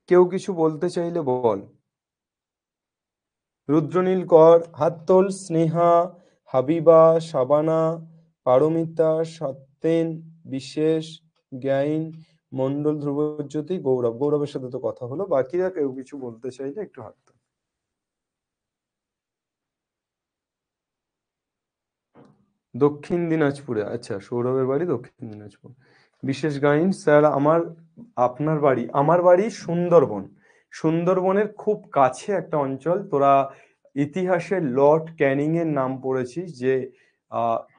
Speaker 1: কেউ কিছু বলতে চাইলে বল। রুদ্রনীল কর, হাত তোল। স্নেহা, হাবিবা, শাবানা, পারমিতা, সত্যেন, বিশেষ, জ্ঞাইন, মন্ডল, ধ্রুবজ্যোতি, গৌরব। গৌরবের সাথে তো কথা হলো, বাকিরা কেউ কিছু বলতে চাইলে একটু হাত তোল। দক্ষিণ দিনাজপুরে, আচ্ছা সৌরভের বাড়ি দক্ষিণ দিনাজপুর। বিশেষ গাইন, স্যার আপনার বাড়ি? আমার বাড়ি সুন্দরবন। সুন্দরবনের খুব কাছে একটা অঞ্চল। তোরা ইতিহাসে লর্ড ক্যানিং এর নাম পড়েছিস, যে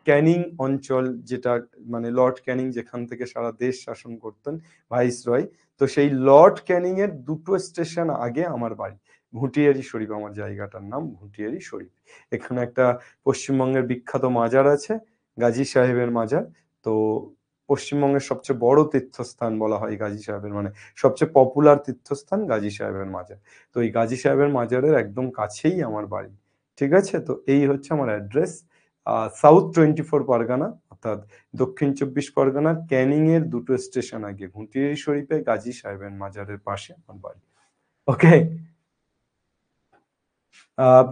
Speaker 1: ক্যানিং অঞ্চল, যেটা মানে লর্ড ক্যানিং যেখান থেকে সারা দেশ শাসন করতেন, ভাইসরয়। তো সেই লর্ড ক্যানিং এর 2টো স্টেশন আগে আমার বাড়ি। ঘুঁটিয়ারি শরীফ আমার জায়গাটার নাম, ঘুঁটিয়ারি শরীফ। এখানে একটা পশ্চিমবঙ্গের বিখ্যাত মাজার আছে, গাজী সাহেবের মাজার। তো পশ্চিমবঙ্গের সবচেয়ে বড় তীর্থস্থান বলা হয় গাজী সাহেবের, মানে সবচেয়ে পপুলার তীর্থস্থান গাজী সাহেবের মাজার। তো এই গাজী সাহেবের মাজারের একদম কাছেই আমার বাড়ি। ঠিক আছে, তো এই হচ্ছে আমার অ্যাড্রেস। সাউথ 24 পরগনা, অর্থাৎ দক্ষিণ 24 পরগনার ক্যানিং এর 2টো স্টেশন আগে, ঘুঁটিয়ারি শরীফে গাজী সাহেবের মাজারের পাশে আমার বাড়ি। ওকে।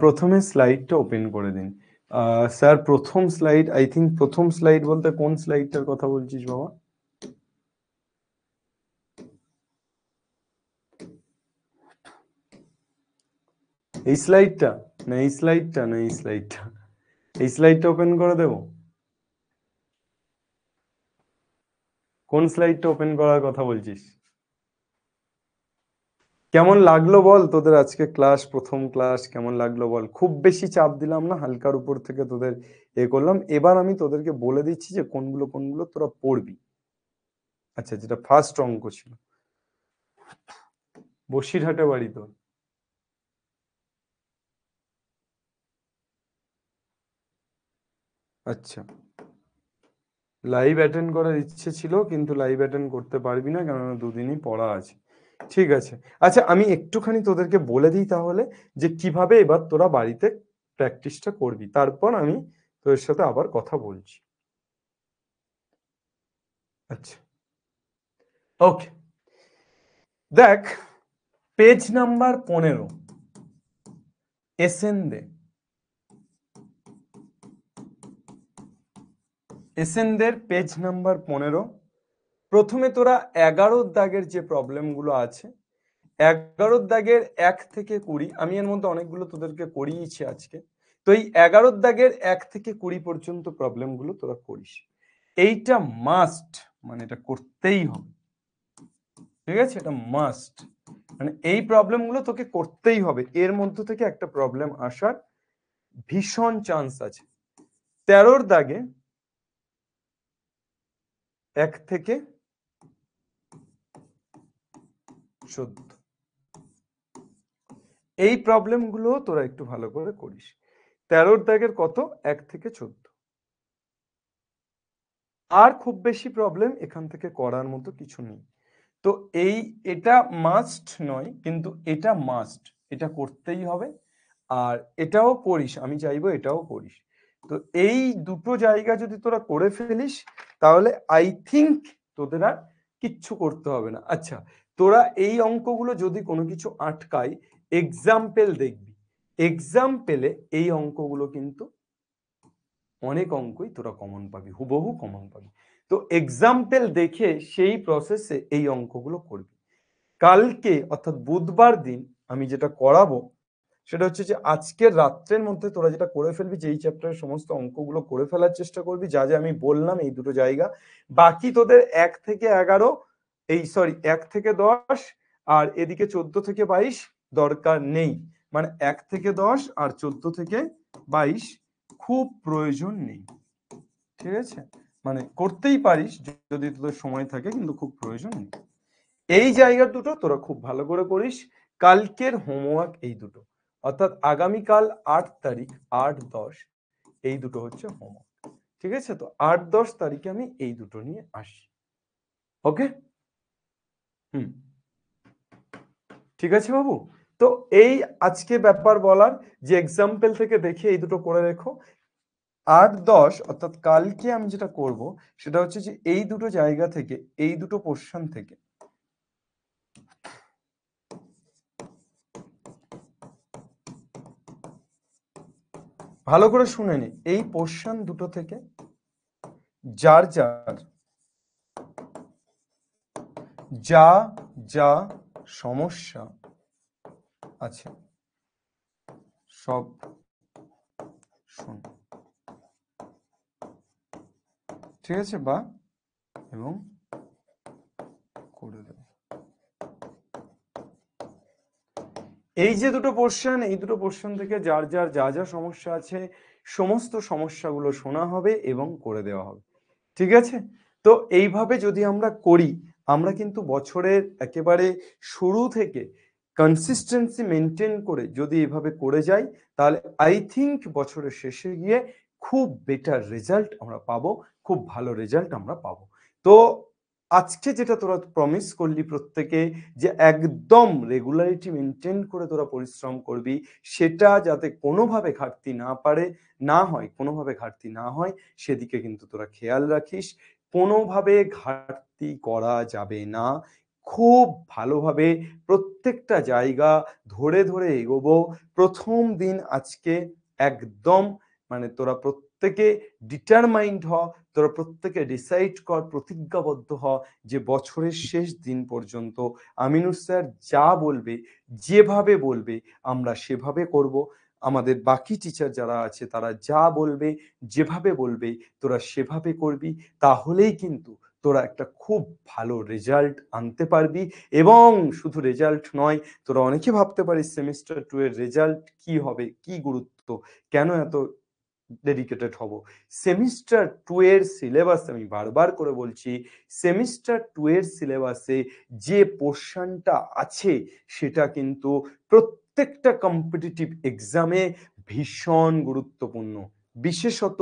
Speaker 1: প্রথমে স্লাইডটা ওপেন করে দিন। স্যার প্রথম স্লাইড, আই থিঙ্ক প্রথম স্লাইড বলতে কোন স্লাইডটার কথা বলছিস বাবা? এই স্লাইডটা না এই স্লাইডটা না এই স্লাইডটা? এই স্লাইডটা ওপেন করে দেব? কোন স্লাইডটা ওপেন করার কথা বলছিস? কেমন লাগলো বল তোদের আজকে ক্লাস, প্রথম ক্লাস কেমন লাগলো বল? খুব বেশি চাপ দিলাম না, হালকার উপর থেকে তোদের করলাম। এবার আমি তোদেরকে বলে দিচ্ছি যে কোনগুলো কোনগুলো তোরা পড়বি। আচ্ছা, যেটা ফার্স্ট অঙ্ক ছিল, বসিরহাটে বাড়ি তোর? আচ্ছা, লাইভ অ্যাটেন্ড করার ইচ্ছে ছিল কিন্তু লাইভ অ্যাটেন্ড করতে পারবি না, কেননা দুদিনই পড়া আছে। ঠিক আছে, আচ্ছা আমি একটুখানি তোদেরকে বলে দিই তাহলে যে কিভাবে এবার তোরা বাড়িতে প্র্যাকটিসটা করবি, তারপর আমি তোদের সাথে আবার কথা বলছি। আচ্ছা ওকে, দেখ পেজ নাম্বার 15 এসেন্দে, এসেন্দের পেজ নাম্বার 15। প্রথমে তোরা 11 দাগের যে প্রবলেমগুলো আছে, 11 দাগের 1 থেকে 20, আমি এর মধ্যে অনেকগুলো তোদেরকে করিয়েছি আজকে, তো এই 11 দাগের 1 থেকে 20 পর্যন্ত প্রবলেমগুলো তোরা করিস। এইটা মাস্ট, মানে এটা করতেই হবে, ঠিক আছে? এটা মাস্ট, মানে এই প্রবলেমগুলো তোকে করতেই হবে। এর মধ্য থেকে একটা প্রবলেম আসার ভীষণ চান্স আছে। 13 দাগে 1 থেকে 14, এই প্রবলেমগুলো তোরা একটু ভালো করে করিস। 13 দাগের কত? 1 থেকে 14। আর খুব বেশি প্রবলেম এখান থেকে করার মতো কিছু নেই। তো এটা মাস্ট নয়, কিন্তু এটা মাস্ট, এটা করতেই হবে। আর এটাও করিস, আমি চাইবো এটাও করিস। তো এই দুটো জায়গা যদি তোরা করে ফেলিস তাহলে আই থিঙ্ক তোদের আর কিচ্ছু করতে হবে না। আচ্ছা, তোরা এই অঙ্কগুলো যদি কোনো কিছু আটকায়, এক্সাম্পল দেখবি, এক্সাম্পলে এই অঙ্কগুলো কিন্তু অনেক অঙ্কই তোরা কমন পাবি, হুবহু কমন পাবি। তো এক্সাম্পল দেখে সেই প্রসেসে এই অঙ্কগুলো করবি। কালকে অর্থাৎ বুধবার দিন আমি যেটা করাবো সেটা হচ্ছে যে আজকের রাত্রের মধ্যে তোরা যেটা করে ফেলবি, যে এই চ্যাপ্টারের সমস্ত অঙ্কগুলো করে ফেলার চেষ্টা করবি, যা যা আমি বললাম এই দুটো জায়গা। বাকি তোদের 1 থেকে 11, 1 থেকে 10 আর এদিকে 14 থেকে 22 দরকার নেই। মানে 1 থেকে 10 আর 14 থেকে 22 খুব প্রয়োজন নেই, ঠিক আছে? মানে করতেই পারিস যদি তোদের সময় থাকে, কিন্তু খুব প্রয়োজন নেই। এই জায়গা দুটো তোরা খুব ভালো করে করিস। কালকের হোমওয়ার্ক এই দুটো, অর্থাৎ আগামীকাল 8 তারিখ 8-10 এই দুটো হচ্ছে হোমওয়ার্ক, ঠিক আছে? তো 8-10 তারিখে আমি এই দুটো নিয়ে আসি। ওকে, ঠিক আছে বাবু? তো এই আজকে ব্যাপার বলার, যে এক্সাম্পল থেকে দেখে এই দুটো করে রেখো। 8-10 অর্থাৎ কালকে আমি যেটা করব সেটা হচ্ছে যে এই দুটো জায়গা থেকে, এই দুটো পোর্শন থেকে ভালো করে শুনে নে, এই পোর্শন দুটো থেকে যার যার যা যা সমস্যা আছে সব শোন, ঠিক আছে? বা এবং করে দেব। এই যে দুটো পোর্শন, এই দুটো পোর্শন থেকে যার যার যা যা সমস্যা আছে সমস্ত সমস্যাগুলো শোনা হবে এবং করে দেওয়া হবে, ঠিক আছে? তো এইভাবে যদি আমরা করি, আমরা কিন্তু বছরের একেবারে শুরু থেকে কনসিস্টেন্সি মেনটেন করে যদি এভাবে করে যাই, তাহলে আই থিঙ্ক বছরের শেষে গিয়ে খুব বেটার রেজাল্ট আমরা পাবো, খুব ভালো রেজাল্ট আমরা পাবো। তো আজকে যেটা তোরা প্রমিস করলি প্রত্যেকে, যে একদম রেগুলারিটি মেনটেন করে তোরা পরিশ্রম করবি, সেটা যাতে কোনোভাবে ঘাটতি না হয়, কোনোভাবে ঘাটতি না হয় সেদিকে কিন্তু তোরা খেয়াল রাখিস। কোনোভাবে ঘাটতি করা যাবে না, খুব ভালোভাবে প্রত্যেকটা জায়গা ধরে ধরে এগোবো। প্রথম দিন আজকে একদম মানে তোরা প্রত্যেকে ডিটারমাইন্ড হ, তোরা প্রত্যেকে ডিসাইড কর, প্রতিজ্ঞাবদ্ধ হ যে বছরের শেষ দিন পর্যন্ত আমিনুর স্যার যা বলবে, যেভাবে বলবে আমরা সেভাবে করব। আমাদের বাকি টিচার যারা আছে তারা যা বলবে, যেভাবে বলবে তোরা সেভাবে করবি। তাহলেই কিন্তু তোরা একটা খুব ভালো রেজাল্ট আনতে পারবি। এবং শুধু রেজাল্ট নয়, তোরা অনেকে ভাবতে পারিস সেমিস্টার 2 এর রেজাল্ট কি হবে, কি গুরুত্ব, কেন এত ডেডিকেটেড হব। সেমিস্টার 2 এর সিলেবাস, আমি বারবার করে বলছি, সেমিস্টার 2 এর সিলেবাসে যে পোর্শনটা আছে সেটা কিন্তু প্রত্যেকটা কম্পিটিটিভ এক্সামে ভীষণ গুরুত্বপূর্ণ। বিশেষত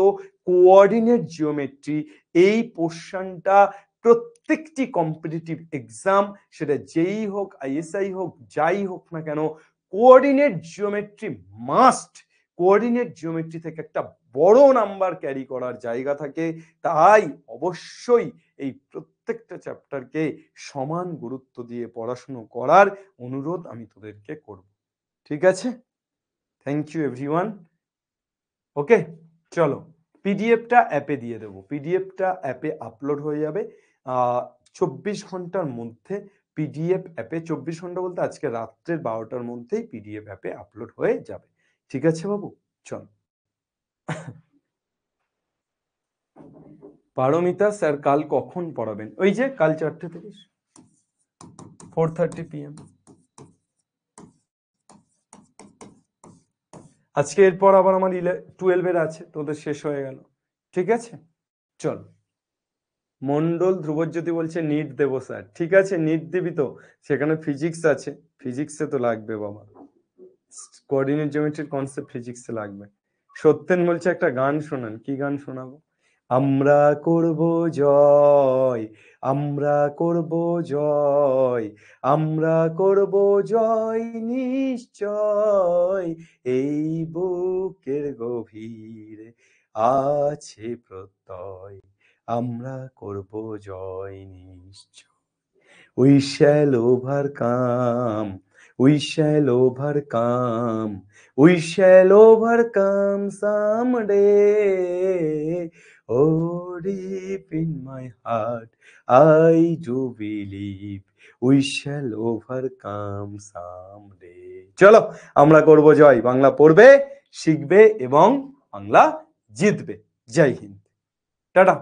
Speaker 1: কোঅর্ডিনেট জিওমেট্রি, এই পোর্শনটা প্রত্যেকটি কম্পিটিটিভ এক্সাম, সেটা যেই হোক, আইএসআই হোক, যাই হোক না কেন, coordinate geometry must. Coordinate geometry থেকে একটা বড় নাম্বার ক্যারি করার জায়গা থাকে। তাই অবশ্যই এই প্রত্যেকটা চ্যাপ্টারকে সমান গুরুত্ব দিয়ে পড়াশুনো করার অনুরোধ আমি তোদেরকে করব। ঠিক আছে? Thank you everyone. ওকে, চলো পিডিএফটা অ্যাপে দিয়ে দেবো। পিডিএফটা অ্যাপে আপলোড হয়ে যাবে 24 ঘন্টার মধ্যে। পিডিএফ অ্যাপে 24 ঘন্টা বলতে আজকে রাত্রের 12টার মধ্যেই পিডিএফ অ্যাপে আপলোড হয়ে যাবে। ঠিক আছে বাবু, চল। পারমিতা স্যার কাল কখন পড়াবেন? ওই যে কাল 4:30, 4:30 PM। আজকে এরপর আবার আমার 12 আছে, তোদের শেষ হয়ে গেল। ঠিক আছে, চল। মন্ডল ধ্রুবজ্যোতি বলছে নিট দেবো স্যার। ঠিক আছে, নিট দিবি তো, সেখানে ফিজিক্স আছে, ফিজিক্সে তো লাগবে বাবা, কোঅর্ডিনেট জিওমেট্রির কনসেপ্ট ফিজিক্সে লাগবে। সত্যেন বলছে একটা গান শোনান। কি গান শোনাবো? আমরা করব জয়, আমরা করব জয়, আমরা করব জয় নিশ্চয়, এই বুকের গভীরে আছে প্রত্যয়, আমরা করব জয় নিশ্চয়। We shall overcome, we shall overcome, we shall overcome someday. Oh, deep in my heart, I do believe we shall overcome someday. চলো আমরা করব জয়। বাংলা পড়বে, শিখবে এবং বাংলা জিতবে। জয় হিন্দ, টাটা।